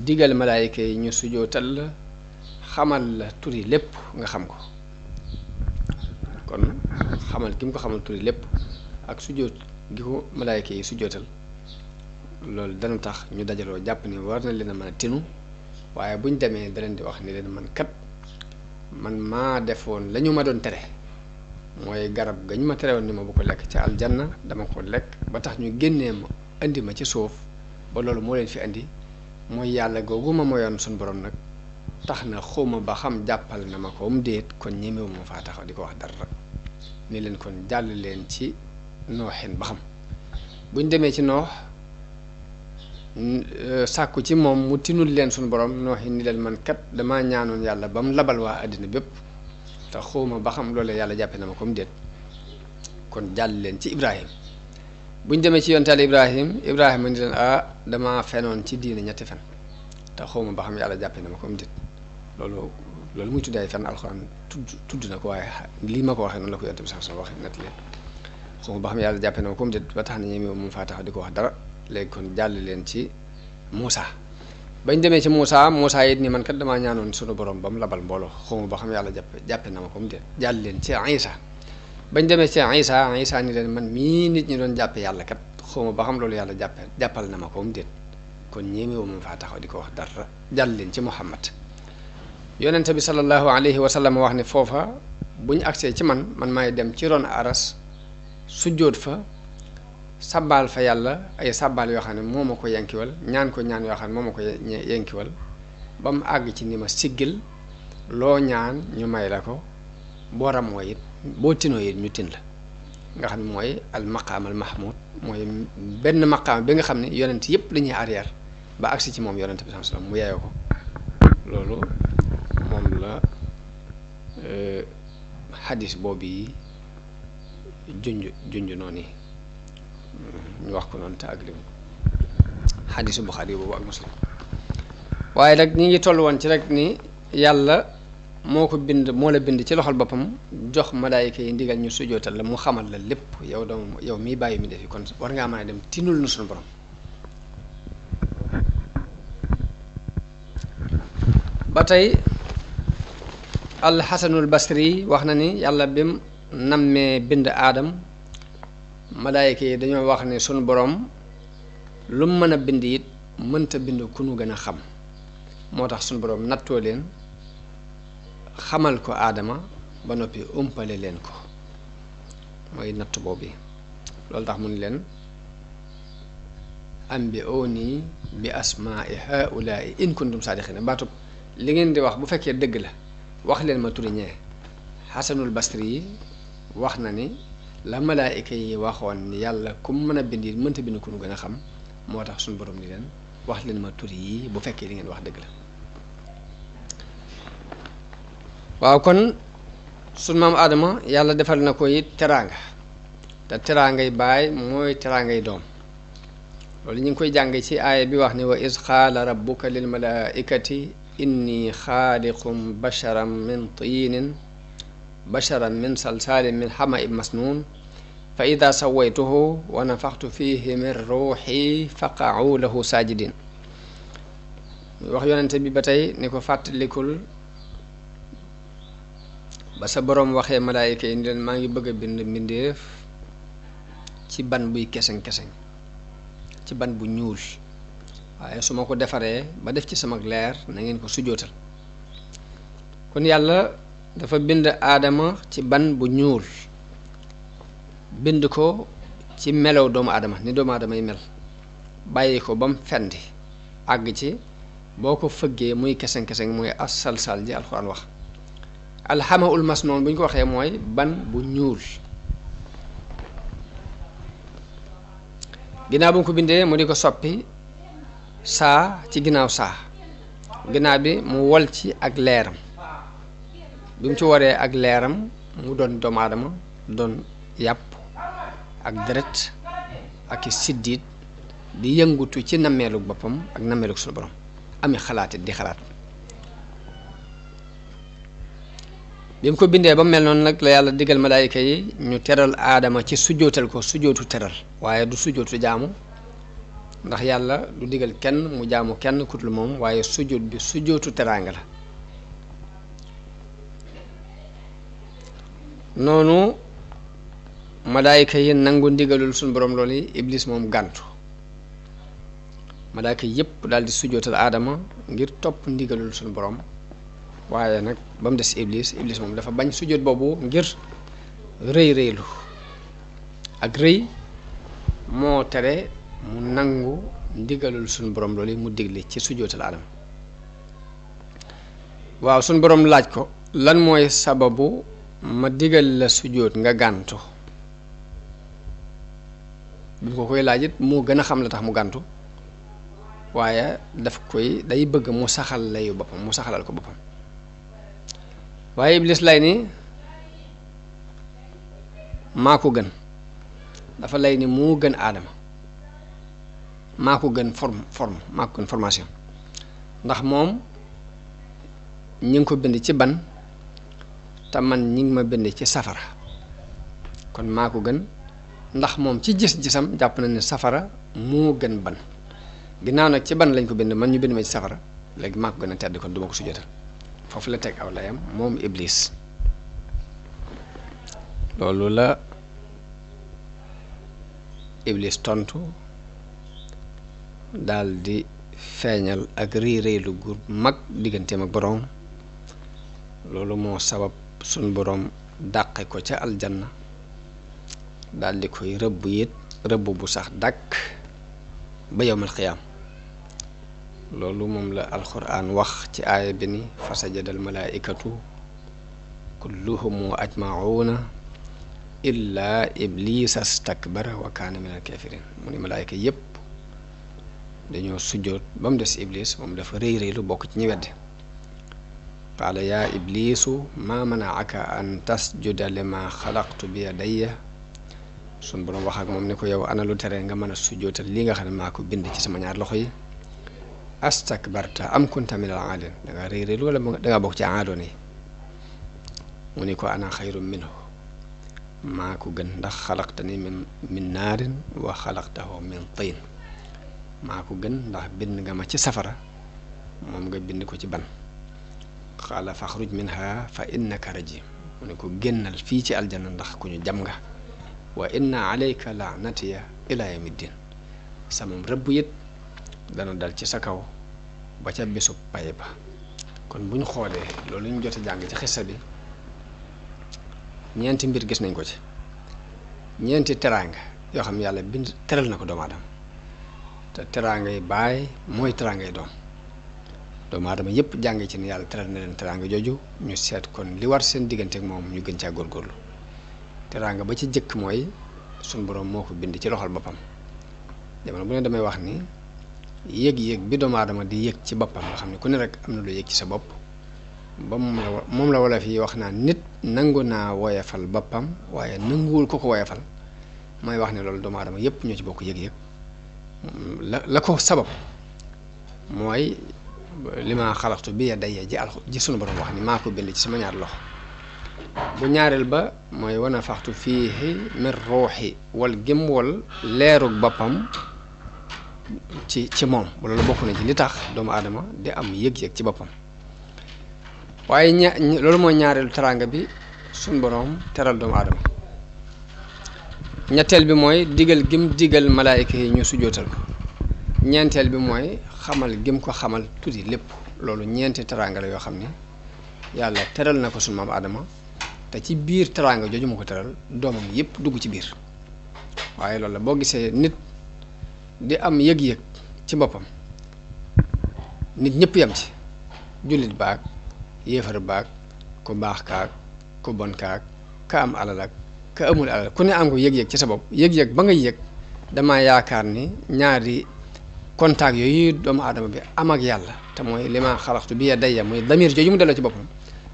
digal malaayika yi ñu sujootal la xamal la turi lépp nga xam ko kon xamal gi mu ko xamal turi lépp ak sujjóot gi ko malaayka yi sujjóotal loolu dana tax ñu dajaloo jàpp ni war na leen a mën a tinu waaye buñ demee da leen di wax ni leen man kat man maa defoon la ñu ma doon tere mooy garab gañ ma tere woon ni ma bu ko lekk ca aljanna dama ko lekk ba tax ñu génnee ma indi ma ci suuf ba loolu moo leen fi indi mooy yàlla googu ma moyoon suñu borom nag tax na xawma ba xam jàppal na ma ko déet kon ñemewu ma faa taxaw di ko wax dara ni leen kon jàll leen ci nooxin ba xam buñ demee ci noox sàkku ci moom mu tinul leen suñu borom nooxin ni leen man kat damaa ñaanoon yàlla ba mu labal waa àddina bépp te xawma ba xam loolu yàlla jàppe na ma ko déet kon jàll leen ci Ibrahim buñ demee ci yontaal Ibrahima ni leen dama fenoon ci diine ñetti fen te xawma ba xam yàlla jàppe na ma ko déet loolu muy tuddaay fenn alxuraan tudd na ko waaye lii ma ko waxee noonu la ko yonte bi sax waxee nett leen xawma ba xam yàlla jàppe na ma ko déet ba tax na ñeme moom faa tax di ko wax dara léegi kon jàll leen ci Moussa bañ demee ci Moussa it ni man kat damaa ñaanoon sunu borom ba mu labal mbooloo xawma ba xam yàlla jàppe na ma ko déet jàll leen ci Isa bañ demee ci Isa ni leen man mii nit ñi doon jàppe yàlla kat xawma ba xam loolu yàlla jàppal na ma ko déet kon ñemewu ma faa taxaw di ko wax dara jàll leen ci Muhammad yonente bi sallallahu alayhi wa sallam wax ne foofa bu ñu agsee ci man maay dem ci ron aras sujjóot fa sabbaal fa yàlla ay sabbaal yoo xam ne moo ma ko yankiwal ñaan ko ñaan yoo xam ne moo ma ko yankiwal ba mu àgg ci ni ma siggil loo ñaan ñu may la ko boo ramoo it boo tinoo it ñu tin la nga xam ne mooy al maqaam al mahmud mooy benn maqaam bi nga xam ne yonent yëpp dañuy arrière ba agsi ci moom yonent bi sallallahu alayhi wasallam mu yeeyoo ko loolu moom la xadis boobu yi junj noonu yi ñu wax ko noonu te ak lim xadisu Buxaari boobu ak Muslim waaye nag ñi ngi toll woon ci rek ni yàlla moo ko bind moo la bind ci loxol boppam jox malaayika yi ndigal ñu sujootal la mu xamal la lépp yow miy bàyyi mi defi kon war ngaa mën a dem tinul nu suñu borom ba tey alxasanul basri wax na ni yàlla bim nammee bind aadam malaayika yi dañoo wax ne sunu borom lu mu mën a bind it mënta bind ku nu gën a xam moo tax sunu borom nattoo leen xamal ko aadama ba noppi umpale leen ko mooy natt boobu loolu tax mu ni leen ambi'uuni bi asmaa'i haa'ulaa'i in kuntum saadiqiina baatub li ngeen di wax bu fekkee dëgg la wax leen ma turi ñee xasanul basri yi wax na ni la malaayika yi waxoon ni yàlla ku mën a bind it mënta bind ku nu gën a xam moo tax suñu borom ni leen wax leen ma turi yi bu fekkee li ngeen wax dëgg la waaw kon sunu maam Adama yàlla defal na ko it teraanga te teraangay baay mooy teraangay doom loolu ñu ngi koy jàng ci aaya bi wax ni wa iz qaala rabbuka lil malaaikati inni xaaliqum basharan min salsaalin min hama'in masnuun fa ida sawaytuhu wa nafaxtu fihi min ruuxi faqa'u lahu saajidin wax yonente bi ba tey ni ko fàttalikul ba sa boroom waxee malaayika yi ni leen maa ngi bëgg a bind mbindeef ci ban buy keseng-keseng ci ban bu ñuul waaye su ma ko defaree ba def ci sama leer na ngeen ko sujootal kon yàlla dafa bind aadama ci ban bu ñuul bind ko ci melow doomu aadama ni doomu aadama yi mel bàyyi ko ba mu fendi àgg ci boo ko fëggee muy keseng-keseng mooy as-salsal ji alxuraan wax alxamaul masnoon bu ñu ko waxee mooy ban bu ñuul ginnaaw bu ñu ko bindee mu di ko soppi saa ci ginnaaw saa ginnaaw bi mu wol ci ak leeram bi mu ci waree ak leeram mu doon doomu aadama doon yàpp ak deret ak siddiit di yëngutu ci nammeelu boppam ak nammeelu suñu borom ami xalaatit di xalaat bi mu ko bindee ba mel noonu nag la yàlla digal malaayika yi ñu teral aadama ci sujootal ko sujootu teral waaye du sujootu jaamu ndax yàlla du digal kenn mu jaamu kenn ku dul moom waaye sujoot bi sujootu teraanga la noonu malaayika yi nangu ndigalul suñu borom loolu yi iblis moom gàntu malaayika yépp daal di sujjootal aadama ngir topp ndigalul suñu borom waaye nag ba mu des iblis moom dafa bañ sujjoot boobu ngir rëylu ak rëy moo tere mu nangu ndigalul suñu borom loolu yi mu digle ci sujjootal aadama waaw suñu borom laaj ko lan mooy sababu ma digal la sujjoot nga gàntu bi ko koy laaj it moo gën a xam la tax mu gàntu waaye daf koy day bëgg mu saxal layu boppam mu saxalal ko boppam waaye iblis lay ni maa ko gën dafa lay ni moo gën aadama maa ko gën maa ko gën formation ndax moom ñi ngi ko bind ci ban te man ñi ngi ma bind ci safara kon maa ko gën ndax moom ci gis-gisam jàpp na ne safara moo gën ban ginnaaw nag ci ban lañ ko bind man ñu bind ma ci safara léegi maa ko gën a tedd kon duma ko sujjóotal foofu la teg aw layam moom iblis loolu la iblis tontu daal di feeñal ak réylu gu mag digganteem ak boroom loolu moo sabab suñ boroom dàqe ko ca aljanna daal di koy rëbb it rëbb bu sax dàkk ba yawmal qiyaam loolu moom la alxuraan wax ci aaya bi ni fa sajada al malaaikatu kulluhum ajmauna illa iblisa stakbara wa kaana min al kafirin mu ni malaayika yépp dañoo sujjoot ba mu des iblis moom dafa rëy lu bokk ci ñi wedde qaala yaa iblisu maa manaaka an tasjuda lima xalaqtu bi yadayya sun borom wax ak moom ni ko yow ana lu tere nga mën a sujjootal lii nga xam ne maa ko bind ci sama ñaar loxo yi astakbarta am kunta min al aalin dangaa rëy lu wala dangaa bokk ci aadoon yi mu ni ko ana xayrum minhu maa ko gën ndax xalaqtani min naarin wa xalaqtahu min tiin maa ko gën ndax bind nga ma ci safara moom nga bind ko ci ban xaala faxruj minha fa innaka rajim mu ne ko génnal fii ci aljanna ndax ku ñu jam nga wa inna alayka laanatiya ila yawmiddin sama rëbb it dana dal ci sa kaw ba ca bésu pay ba kon bu ñu xoolee loolu ñu jot a jàng ci xissa bi ñeenti mbir gis nañ ko ci ñeenti teraanga yoo xam ne yàlla bind teral na ko doomu aadama te teraangay baay mooy teraangay doom doomu aadama yépp jànge ci ne yàlla teral na leen teraanga jooju ñu seet kon li war seen diggante ak moom ñu gën caa góorgóorlu teraanga ba ci jëkk mooy suñ boroom moo ko bind ci loxol boppam jamono bu ne damay wax ni yëg-yëg bi doomu aadama di yëg ci boppam nga xam ne ku ne rek am na lu yëg ci sa bopp ba moom la wala fii wax naa nit nangu naa woyefal boppam waaye nanguwul ko woyefal mooy wax ne loolu doomu aadama yépp ñoo ci bokk yëg-yëg la ko sabab mooy li ma xalaxtu bi yadayya ji sunu borom wax ni maa ko bind ci sama ñaar loxo bu ñaareel ba mooy wana faxtu fiihi min ruuxi wal gém wal leerug boppam ci moom loolu bokk na ci li tax doomu aadama di am yëg-yëg ci boppam waaye loolu mooy ñaareelu teraanga bi suñ boroom teral doomu aadama ñetteel bi mooy digal gim digal malaayika yi ñu sujjootal ko ñeenteel bi mooy xamal gim ko xamal tuuti lépp loolu ñeenti teraanga la yoo xam ne yàlla teral na ko suñ maam aadama te ci biir teraanga jooju mu ko teral doomam yépp dugg ci biir waaye loolu la boo gisee nit di am yëg-yëg ci boppam nit ñëpp yam ci jullit baag yéefar baag ku baax kaag ku bon kaag ka am alal ak ka amul alal ku ne am ko yëg-yëg ci sa bopp yëg-yëg ba nga yëg dama yaakaar ni ñaari contact yooyu doomu aadama bi am ak yàlla te mooy li ma xalaxtu bi yadayya muy damir jooju mu delloo ci boppam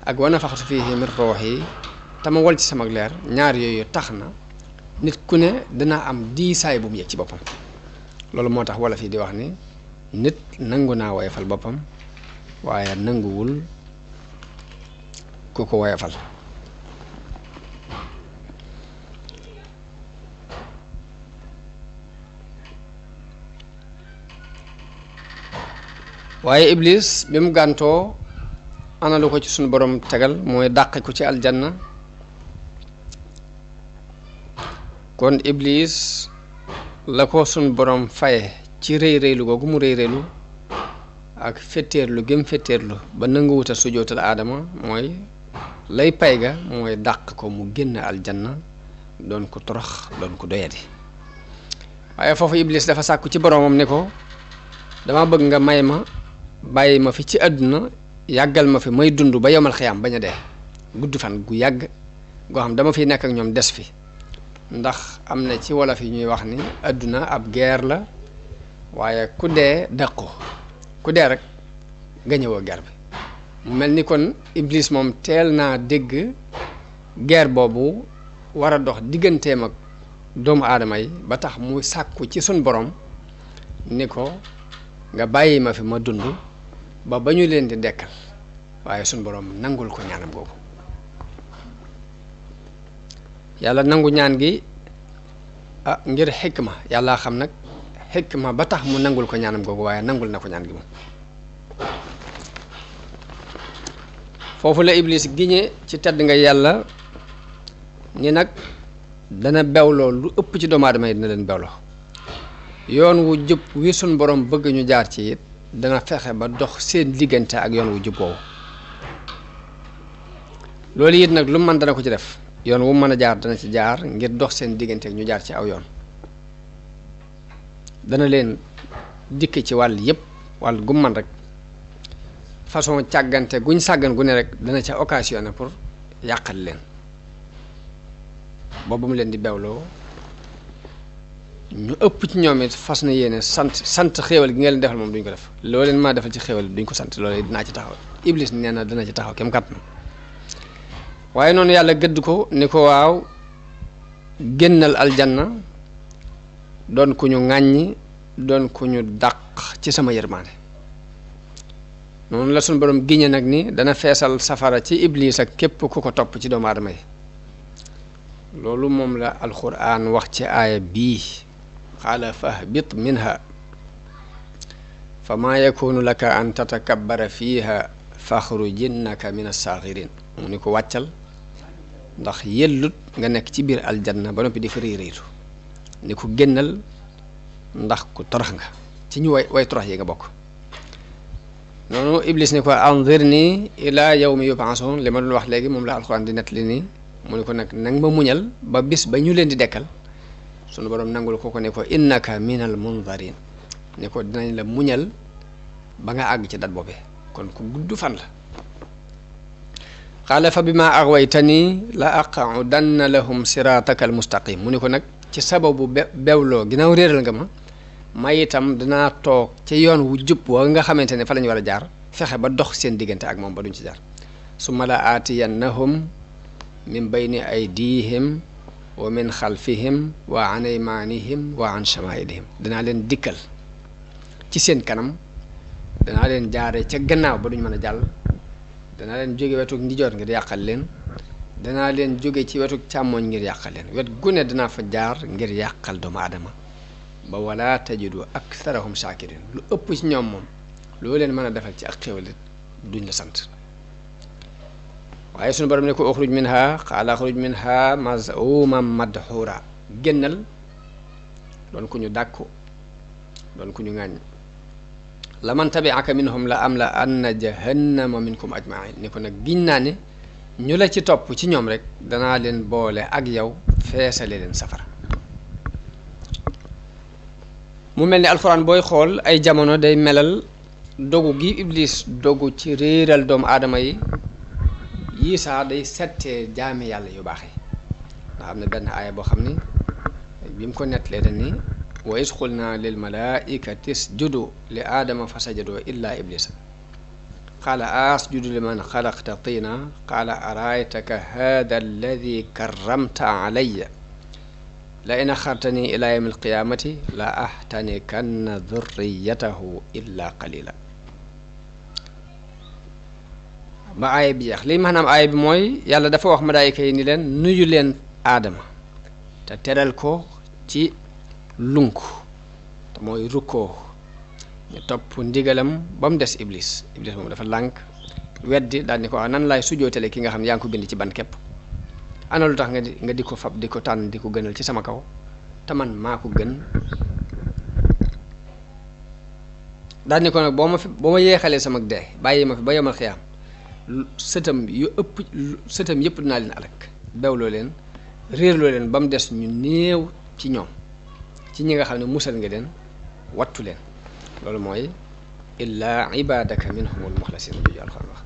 ak wa nafaxtu fiihi min ruuhi te ma wol ci sama leer ñaar yooyu tax na nit ku ne dana am diisaay bu mu yëg ci boppam loolu moo tax wala fii di wax ni nit nangu naa woyefal boppam waaye nanguwul ku ko woyefal waaye iblis bi mu gàntoo ana lu ko ci suñu borom tegal mooy dàqe ko ci aljanna kon iblis la ko sun borom faye ci rëy rëylu googu mu rëy rëylu ak fetteerlu gëm fetteerlu ba nanguwuta sujootal aadama mooy lay pay ga mooy dàq ko mu génn aljanna doon ko torox doon ko doyadi waaye foofu iblis dafa sàkku ci boromam ne ko dama bëgg nga may ma bàyyi ma fi ci àdduna yàggal ma fi may dund ba yomal xiyaam bañ a dee gudd fan gu yàgg goo xam dama fiy nekk ak ñoom des fi ndax am na ci wolof yi ñuy wax ni àdduna ab guerre la waaye ku dee dàqu ku dee rek nga ñëwoo guerre bi mu mel ni kon iblis moom teel naa dégg guerre boobu war a dox digganteem ak doomu aadama yi ba tax mu sàkku ci sun borom ni ko nga bàyyi ma fi ma dund ba ñu leen di dekkal waaye sun borom nangul ko ñaanam googu yàlla nangu ñaan gi ngir xikma yàlla xam nag xikma ba tax mu nangul ko ñaanam googu waaye nangul na ko ñaan gi moom foofu la iblis giñe ci tedd nga yàlla ni nag dana bewloo lu ëpp ci doomu aadama yi dina leen bewloo yoon wu jub wi sun borom bëgg ñu jaar ci it dana fexe ba dox seen diggante ak yoon wu jub woowu loolu it nag lu mën dana ko ci def yoon wu mën a jaar dana ci jaar ngir dox seen diggante ak ñu jaar ci aw yoon dana leen dikk ci wàll yépp wàll gu man rek façon càggante guñ sàggan gu ne rek dana ca occasionné pour yàqal leen boobu mu leen di bewloo ñu ëpp ci ñoom it fas na yéene sant xéewal gi nga leen defal moom duñ ko def loo leen maa defal ci xéewal duñ ko sant loolu dinaa ci taxaw iblis nee na dana ci taxaw kem kàttan waaye noonu yàlla gëdd ko ni ko waaw génnal aljanna doon ku ñu ŋàññi doon ku ñu dàq ci sama yërmaande noonu la suñu borom giñe nag ni dana feesal safara ci iblis ak képp ku ko topp ci doomu aadama yi loolu moom la alquran wax ci aaya bii qaala fahbit minha fa maa yakunu laka an tatakabbara fiiha faxrujinnaka min assaaxirin mu ni ko wàccal ndax yellut nga nekk ci biir aljanna ba noppi di fa réeréetu ni ko génnal ndax ku torox nga ci ñu way torox yi nga bokk noonu iblis ni ko anzirni ila yawmi yub'asun li ma doon wax léegi moom la alquran di nettali nii mu ni ko nag nang ma muñal ba bis ba ñu leen di dekkal sunu borom nangul ko ne ko innaka minal munzarin ne ko dinañ la muñal ba nga àgg ci dat boobee kon ku gudd fan la qaala fa bima aghwaytani la aqudanna lahum sirataka al mustaqim mu ni ko nag ci sababu bewloo ginnaaw réeral nga ma itam danaa toog ci yoon wu jub wa nga xamante ne fa la ñu war a jaar fexe ba dox seen diggante ak moom ba duñ ci jaar summa la aatiyannahum min bayni aydihim wa min xalfihim wa an aymanihim wa an shamailihim danaa leen dikkal ci seen kanam danaa leen jaare ca gannaaw ba duñ mën a jàll danaa leen jóge wetu ndijoor ngir yàqal leen danaa leen jóge ci wetu càmmooñ ngir yàqal leen wet gune danaa fa jaar ngir yàqal doomu aadama ba wala tajidu aktharahum shakirin lu ëpp ci ñoom moom loo leen mën a defal ci ak xéwalit duñ la sant waaye suñu borom ne ko uxruj minha qaala uxruj minha maz'uman madhura génnal doon ku ñu dàkku doon ku ñu ŋàññ la man tabi'aka minhum la am la anna jahannama minkum ajma'in ni ko nag giñ naa ne ñu la ci topp ci ñoom rek danaa leen boole ak yow feesale leen safara mu mel ni alxuraan booy xool ay jamono day melal dogu gi iblis dogu ci réeral doomu aadama yi yii saa day settee jaami yàlla yu baax yi ndax am na benn aaya boo xam ni bi mu ko nettalee dañ ni wa iz qulna lil malaikati isjudu li aadama fa sajadu illa iblisa qaala asjudu liman xalaqta tina qaala araaytaka hada alladi karramta alayya la in axartani ila yawmi alqiyamati la ahtanikanna dhurriyatahu illa qalila ba aaya bi jeex li maanaam aaya bi mooy yàlla dafa wax malaayika yi ni leen nuyu leen aadama te teral ko ci lunk te mooy rukkoo ñu topp ndigalam ba mu des iblis moom dafa lànk weddi daal ni ko wax nan laay sujootale ki nga xam ne yaa ngi ko bind ci ban képp ana lu tax nga di ko fab di ko tànn di ko gënal ci sama kaw te man maa ko gën daal ni ko nag boo ma yeexalee sama dee bàyyi ma fi ba yomal xiyaam sëtam yëpp dinaa leen alak bewloo leen réerloo leen ba mu des ñu néew ci ñoom ci ñi nga xam ne musal nga leen wattu leen loolu mooy illaa ibadaka minhumul muxlasin juju alxuraan wax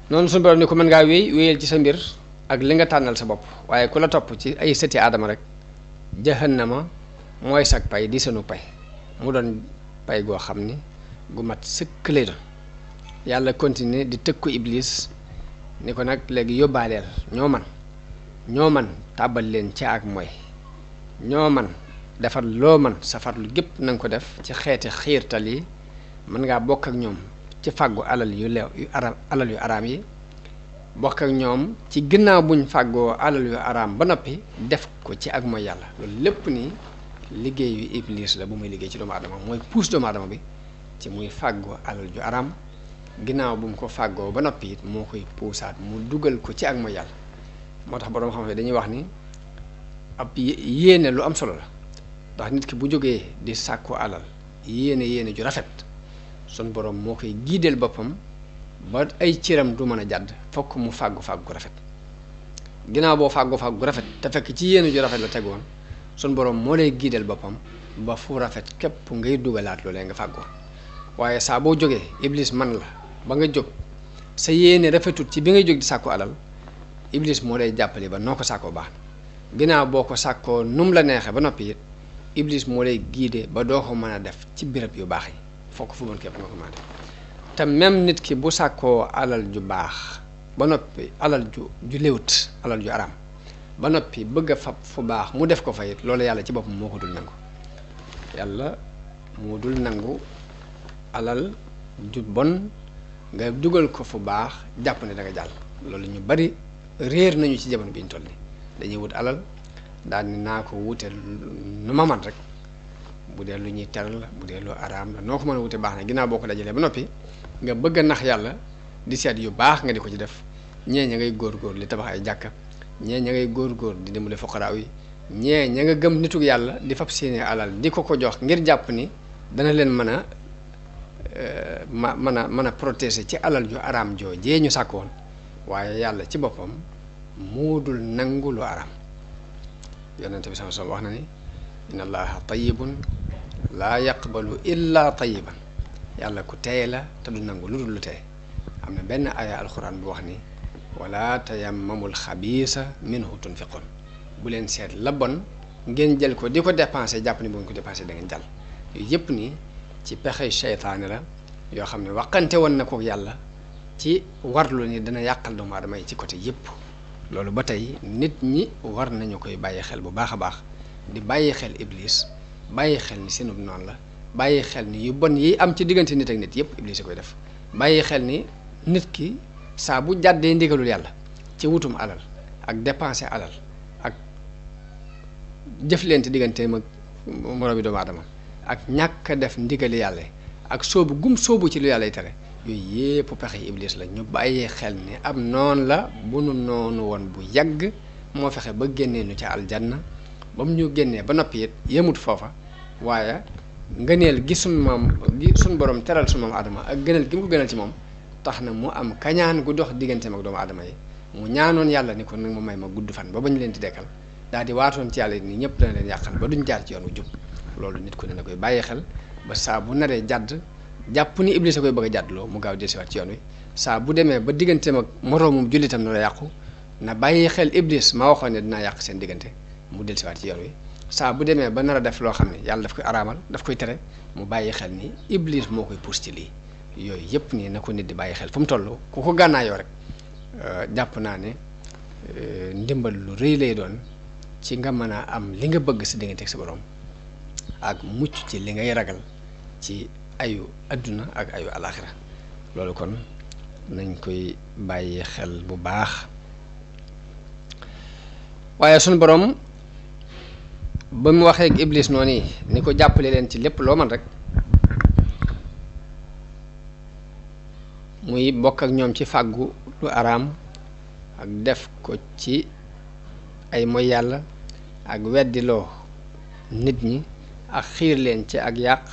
noonu suñu borom ni ko mën ngaa wéyal ci sa mbir ak li nga tànnal sa bopp waaye ku la topp ci ay sëti aadama rek jahannama mooy sag pay di senu pay mu doon pay goo xam ni gu mat sëkk lay doon yàlla continuer di tëkku iblis ni ko nag léegi yóbbaaleel ñoo man tàbbal leen ca ak mooy ñoo man defar loo man sa farlu gépp na nga ko def ci xeeti xiirtal yi mën ngaa bokk ak ñoom ci fàggu alal yu araam yi bokk ak ñoom ci ginnaaw buñ fàggoo alal yu araam ba noppi def ko ci ak mooy yàlla loolu lépp nii liggéeyu iblis la bu muy liggéey ci doomu aadama mooy puus doomu aadama bi ci muy fàggoo alal ju araam ginnaaw bu mu ko fàggoo ba noppi it moo koy puusaat mu dugal ko ci ak mooy yàlla moo tax boroom xam-xam dañuy wax ni ab yéene lu am solo la ndax nit ki bu jógee di sàkku alal yéene ju rafet sun borom moo koy giideel boppam ba ay cëram du mën a jàdd fokk mu fàggu gu rafet ginnaaw boo fàggu gu rafet te fekk ci yéene ju rafet la tegoon sun borom moo lay giideel boppam ba fu rafet képp ngay dugalaat loolee nga fàggoo waaye saa boo jógee iblis man la ba nga jóg sa yéene rafetut ci bi ngay jóg di sàkku alal iblis moo lay jàppale ba noo ko sàkkoo baax na ginnaaw boo ko sàkkoo num la neexee ba noppi it iblis moo lay giide ba doo ko mën a def ci béréb yu baax yi fokk fu bon képp nga ko mën a def te même nit ki bu sàkkoo alal ju baax ba noppi alal ju léwut alal ju araam ba noppi bëgg a fab fu baax mu def ko fa it loolu yàlla ci boppam moo ko dul nangu yàlla moo dul nangu alal ju bon nga dugal ko fu baax jàpp ne da nga jàll loolu ñu bari réer nañu ci jamono bi ñu toll ni dañuy wut alal daal ni naa ko wute nu ma man rek bu dee lu ñuy teral la bu dee lu araam la noo ko mën a wute baax na ginnaaw boo ko dajalee ba noppi nga bëgg a nax yàlla di seet yu baax nga di ko ci def ñee ña ngay góor li tabax ay jàkka ñee ña ngay góor di dimbali fuqaraaw yi ñee ña nga gëm nitug yàlla di fab seeni alal di ko jox ngir jàpp ni dana leen mën a protéger ci alal ju araam joojee ñu sàkk woon waaye yàlla ci boppam moo dul nangu lu araam yonente bi sallallahu alayhi wasallam wax na ni inna allaha tayyibun laa yaqbalu illa tayyiban yàlla ku teey la te du nangu lu dul lu teey am na benn aya alxuraan bu wax ni wala tayammamul xabiisa minhu tunfiqun bu leen seet la bon ngeen jël ko di ko dépensé jàpp ni bu ngeen ko dépensé da ngeen jàll yooyu yëpp nii ci pexey seytaane la yoo xam ne waxante woon na ko yàlla ci warlu ni dana yàqal doomu aadama yi ci côté yëpp loolu ba tey nit ñi war nañu koy bàyyi xel bu baax a baax di bàyyi xel iblis bàyyi xel ni seenub noonu la bàyyi xel ni yu bon yi am ci diggante nit ak nit yëpp iblis a koy def bàyyi xel ni nit ki saa bu jàddee ndigalul yàlla ci wutum alal ak dépenser alal ak jëflante digganteem ak moroomi doomu aadama ak ñàkk a def ndigali yàlla ak soobu ci lu yàlla yi tere yooyu yëpp pexe iblis la ñu bàyyee xel ni am noon la bu nu noonu woon bu yàgg moo fexe ba génnee nu ca aljanna ba mu ñu génnee ba noppi it yemut foofa waaye ngëneel gi sun borom teral sun maam Adama ak gënal gi mu ko gënal ci moom tax na mu am kañaan gu dox digganteem ak doomu aadama yi mu ñaanoon yàlla ni ko nag ma may ma gudd fan ba bañ leen di dekkal daal di waatoon ci yàlla ni ñëpp dana leen yàqal ba duñ jaar ci yoon wu jub loolu nit ku ne na koy bàyyi xel ba saa bu naree jàdd jàpp ni iblis a koy bëgg a jàddloo mu gaaw dellusiwaat ci yoon wi saa bu demee ba digganteem ak moroomum jullitam na la yàqu na bàyyi xel iblis ma waxoon ne dinaa yàq seen diggante mu dellusiwaat ci yoon wi saa bu demee ba nar a def loo xam ne yàlla daf koy araamal daf koy tere mu bàyyi xel ni iblis moo koy pousse ci lii yooyu yëpp nii na ko nit di bàyyi xel fu mu toll ku ko gànnaayoo rek jàpp naa ne ndimbal lu rëy lay doon ci nga mën a am li nga bëgg sa diggante ak sa borom ak mucc ci li ngay ragal ci ayu adduna ak ayu alaxira loolu kon nañ koy bàyyi xel bu baax waaye sunu borom ba mu waxee ak iblis noonu ni ko jàppale leen ci lépp loo man rek muy bokk ak ñoom ci fàggu lu araam ak def ko ci ay moy yàlla ak weddiloo nit ñi ak xiir leen ci ak yàq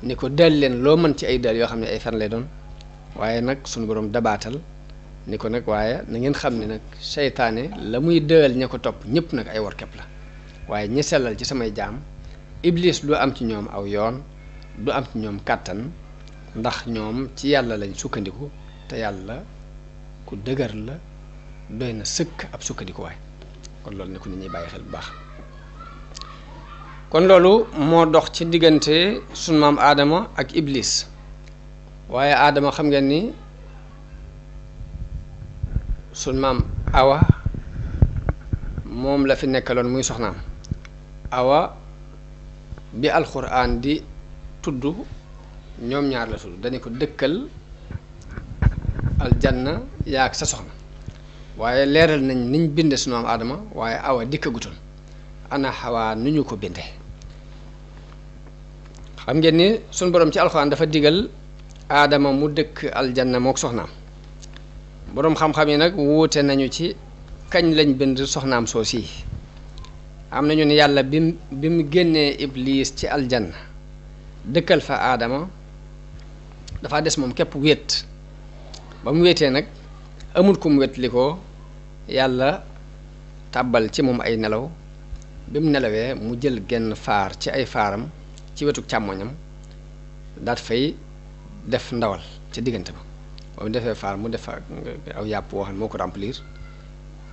ni ko dal leen loo mën ci ay dal yoo xam ne ay fen lay doon waaye nag sunu boroom dabaatal ni ko nag waaye na ngeen xam ne nag seytaane la muy dëal ña ko topp ñëpp nag ay wor kepp la waaye ñi sellal ci samay jaam iblis du am ci ñoom aw yoon du am ci ñoom kàttan ndax ñoom ci yàlla lañ sukkandiku te yàlla ku dëgër la doy na sëkk ab sukkandikuwaay kon loolu ne ko nit ñuy bàyyi xel bu baax kon loolu moo dox ci diggante sunu maam aadama ak iblis waaye aadama xam ngeen ni sunu maam awa moom la fi nekkaloon muy soxnaam awa bi alxuraan di tudd ñoom ñaar la tudd dañu ko dëkkal aljanna yaag sa soxna waaye leeral nañ niñ binde sunu maam aadama waaye awa dikkagutoon ana xawaa nu ñu ko binde xam ngeen ni sunu borom ci alxuraan dafa digal aadama mu dëkk aljanna mook soxnaam boroom xam-xam yi nag wuute nañu ci kañ lañ bind soxnaam soos yi am nañu ne yàlla bi mu génnee iblis ci aljanna dëkkal fa aadama dafa des moom képp wéet ba mu wéetee nag amul ku mu wét li ko yàlla tàbbal ci moom ay nelaw bi mu nelawee mu jël genn faar ci ay faaram ci wetu càmmoñam daat fay def ndawal ci diggante ba mu defee faar mu def aw yàpp woo xam ne moo ko remplir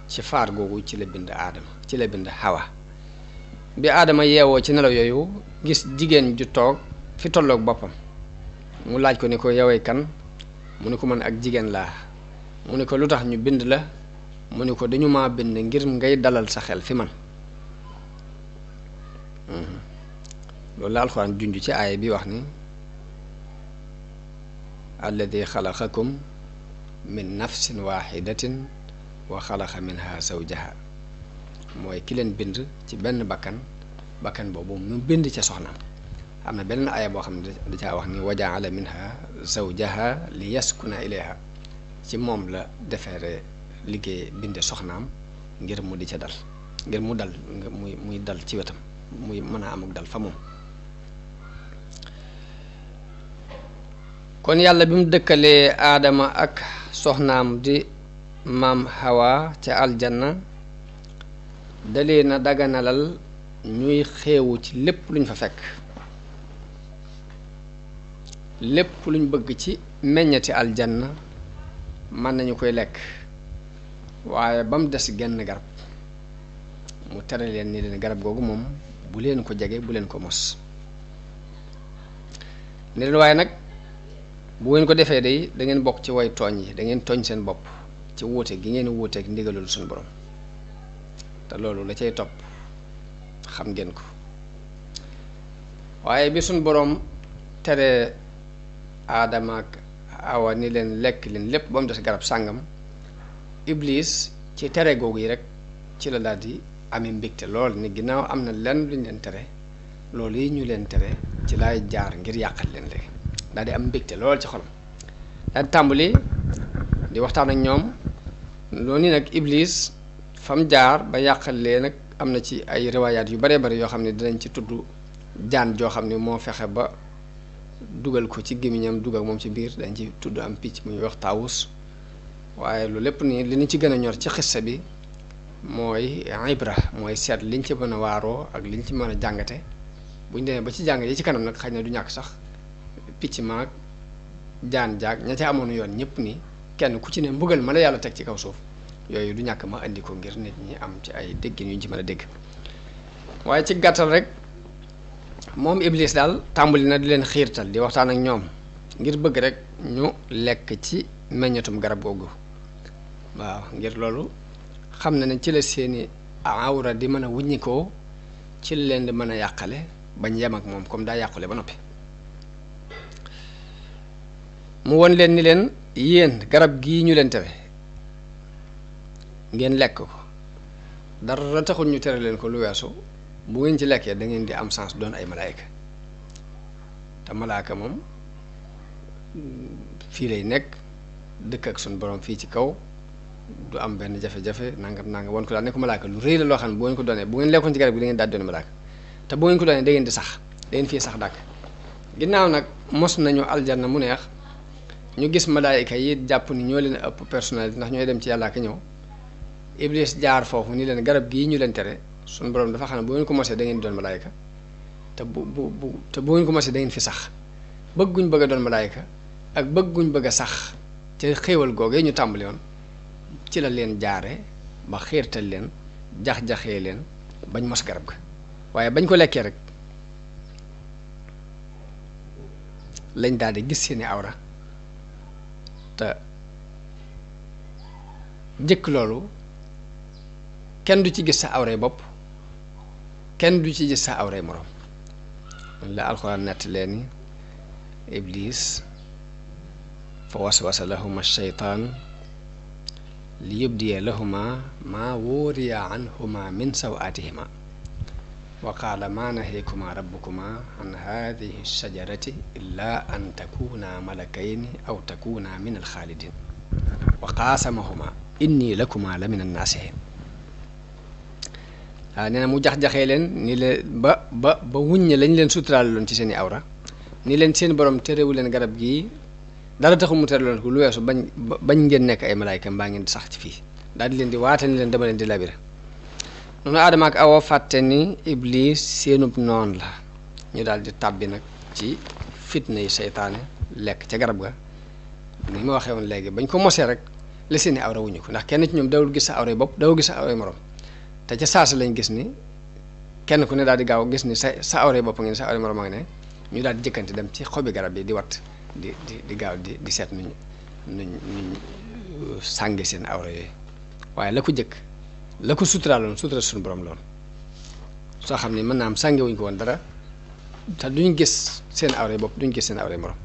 ci faar googu ci la bind aadama ci la bind xawa bi aadama yeewoo ci nelaw yooyu gis jigéen ju toog fi tolloog boppam mu laaj ko ni ko yowee kan mu ni ko man ak jigéen laa mu ni ko lu tax ñu bind la mu ni ko dañu maa bind ngir ngay dalal sa xel fi man loolu la alxuraan junj ci aaya bi wax ni alladi xalaqakum min nafsin waxidatin wa xalaqa minha zawjaha mooy ki leen bind ci benn bakkan boobu mu bind ca soxnaam am na benn aaya boo xam ne da caa wax ni wajaala minha zawjaha li yaskuna ilayha ci moom la defeere liggéey binde soxnaam ngir mu di ca dal ngir mu dal muy dal ci wetam muy mën a amuk dal fa moom kon yàlla bi mu dëkkalee aadama ak soxnaam di maam Hawa ca aljanna dalee na daganalal ñuy xeewu ci lépp luñ fa fekk lépp luñ bëgg ci meññati aljanna mën nañu koy lekk waaye ba mu des genn garab mu tere leen ni leen garab googu moom bu leen ko jege bu leen ko mos ne leen waaye nag bu ngeen ko defee day da ngeen bokk ci way tooñ yi da ngeen tooñ seen bopp ci wuute gi ngeen wuuteeg ndigalul suñu borom te loolu la cay topp xam ngeen ko waaye bi suñu borom tere aadama ak awa ni leen lekk leen lépp ba mu des garab sàngam iblis ci tere googu yi rek ci la daal di amee mbégte lool ni ginnaaw am na lenn lu ñu leen tere loolu yi ñu leen tere ci laay jaar ngir yàqal leen léegi daal di am mbégte lool ci xolam daal di tàmbali di waxtaan ak ñoom loolu ni nag iblis fam jaar ba yàqal leen nag am na ci ay riwaayaat yu baree bari yoo xam ne dinañ ci tudd jaan joo xam ne moo fexe ba dugal ko ci gémmiñam dugal moom ci biir dañ ci tudd am picc muy wax taawus waaye lu lépp nii li ñu ci gën a ñor ci xissa bi mooy ibra mooy seet liñ ci mën a waaroo ak liñ ci mën a jàngate buñ demee ba ci jàng yi ci kanam nag xëy na du ñàkk sax picc maag jaan jaag ña ca amoon yoon ñëpp ni kenn ku ci ne mbugal ma la yàlla teg ci kaw suuf yooyu du ñàkk ma indi ko ngir nit ñi am ci ay déggin yu ñu ci mën a dégg waaye ci gàttal rek moom iblis daal tàmbali na di leen xiirtal di waxtaan ak ñoom ngir bëgg rek ñu lekk ci meññatum garab googu waaw ngir loolu xam na ne ci la seeni awra di mën a wuññikoo ci la leen di mën a yàqale bañ yem ak moom comme daa yàqule ba noppi mu won leen ni leen yéen garab gii ñu leen tere ngeen lekk ko dara taxul ñu tere leen ko lu weesu bu ngeen ci lekkee da ngeen di am chance doon ay malaayka te malaaka moom fii lay nekk dëkk ak suñu borom fii ci kaw du am benn jafe-jafe nangam won ko daal ne ko malaaka lu rëy la loo xam ne bu ngeen ko doonee bu ngeen lekkoon ci garab gi da ngeen daal doon malaaka te bu ngeen ko doonee da ngeen di sax da ngeen fii sax dàkk. ginnaaw nag mos nañu aljanna mu neex ñu gis malaayika yi jàpp ni ñoo leen ëpp personnalité ndax ñooy dem ci yàlla ak ñëw Iblis jaar foofu ni leen garab gii ñu leen tere suñu borom dafa xam ne bu ngeen ko mosee da ngeen di doon malaayika te bu ngeen ko mosee da ngeen fi sax bëgguñ bëgg a doon malaayika ak bëgguñ bëgg a sax ca xéewal googee ñu tàmbali woon ci la leen jaare ba xiirtal leen jax-jaxee leen bañ mos garab ga waaye bañ ko lekkee rek lañ daal di gis seeni awra te njëkk loolu kenn du ci gis sa awray bopp kenn du ci gis sa awray moroom la alxuraan nett leen iblis fa waswasa lahuma shaytaan li yubdiya lahuma maa wóoriya anhuma min sawaatihima wa qaala maa naheekuma rabbukuma an haadihi shajarati illa an takuna malakayni aw takuna min alxaalidin wa qaasamahuma inni lakuma la min annaasihin waaw nee na mu jax-jaxee leen ni leen ba wuññe lañ leen suturaale loon ci seen i awra ni leen seen borom terewu leen garab gii dara taxul mu tere loon ko lu weesu bañ ngeen nekk ay malaayka mbaa ngeen sax ci fii daal di leen di waate ni leen dama leen di labire noonu Aadama ak Awa fàtte ni Iblis seenub noon la ñu daal di tàbbi nag ci fitna yi seytaane lekk ca garab ga ni ma waxee woon léegi bañ ko mosee rek la seeni awra wuñu ko ndax kenn ci ñoom dawul gis sa awray bopp dawul gis sa awray morom te ca saasa lañ gis ni kenn ku ne daal di gaaw gis ni sa awray bopp ngeen sa awray morom a ngi ne ñu daal di jëkkante dem ci xobi garab yi di wat di gaaw di seet nuñ sànge seen awra yooyu waaye la ko jëkk la ko suturaaloon sutura suñu borom loon soo xam ne mën naa am sànge wuñ ko woon dara te duñ gis seen awray bopp duñ gis seen awray morom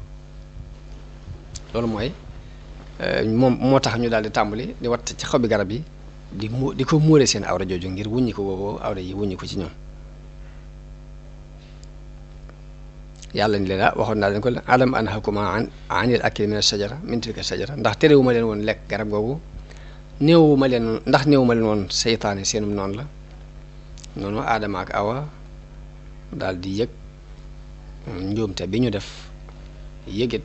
loolu mooy moom moo tax ñu daal di tàmbali di wat ci xobi garab yi di ko muure seen awra jooju ngir wuññi ko boobu awra yi wuññi ko ci ñoom yàlla ni leen waxoon naa leen ko alam anhakuma anil akli min ashajara min tilka shajara ndax terewuma leen woon lekk garab googu néewuma leen woon seytaane seenum noonu la noonu Aadama ak Awa daal di yëg njuumte bi ñu def yëgit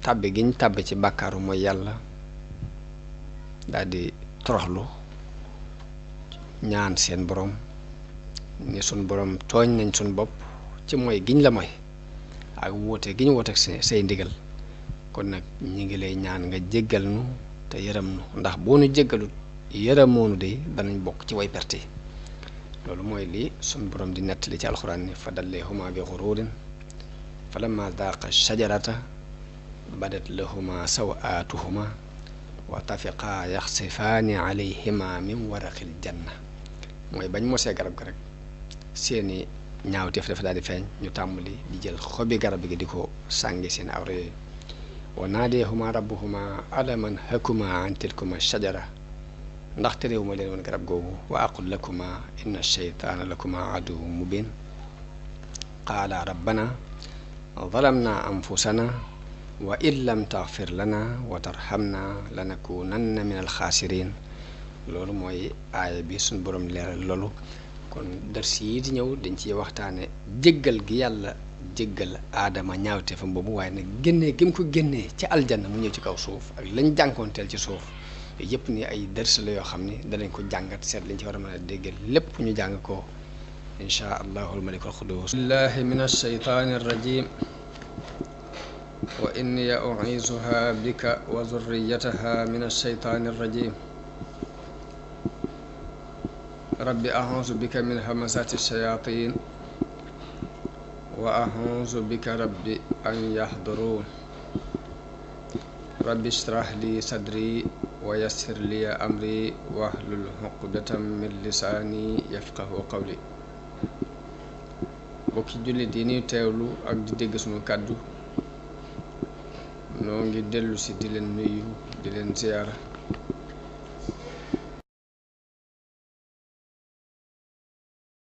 tàbbi giñ tàbbi ci bàkkaaru mooy yàlla daal di toroxlu ñaan seen borom ni sun borom tooñ nañ sun bopp ci mooy giñ la mooy ak woote giñ woote ak say ndigal kon nag ñi ngi lay ñaan nga jéggal nu te yërëm nu ndax boo nu jéggalut yërëmoonu de danañ bokk ci way perte yi loolu mooy lii sun borom di nettali ci alxuraan ni fa dalleehuma bi xuruurin fa lamma daaqa shajarata badat lahuma sawaatuhuma wa tafiqaa yaxsifaani alayhima min waraqil janna mooy bañ mosee garab ga rek seeni ñaawteef dafa daal di feeñ ñu tàmbali di jël xobi garab gi di ko sàngi seen awra yooyu wa naadeehuma rabbuhuma alaman hakuma an tilkuma shajara ndaxte réew ma leen woon garab googu wa aqul lakuma inna sheytaana lakuma aduwwun mubin qaala rabbana zalamna anfusana wa in lam taxfir lana wa tarhamna lanakunanna min alxaasirin loolu mooy aaya bi suñ borom leeral loolu kon dars yi di ñëw dañ ci waxtaane jéggal gi yàlla jéggal aadama ñaawte fam boobu waaye nag génnee gi mu ko génnee ci aljanna mu ñëw ci kaw suuf ak lañ jànkoonteel ci suuf yooyu yëpp ni ay dars la yoo xam ni danañ ko jàngat seet lañ ci war a mën a déggal lépp ñu jàng ko inchaa allahul malikul xudus billahi min alsheytaani arrajim wa inni u'iizuha bika wa zurriyataha min alsheytaani arrajim rabbi a'uuzu bika min hamazaati shayaatiin wa a'uuzu bika rabbi an yahduruun rabbi ishrah li sadri wa yassir li amri wahlul uqdatan min lisaani yafqahu qawli bokki jullit yi ni teewlu ak di dégg sunu kàddu noo ngi dellu si di leen nuyu di leen ziyaara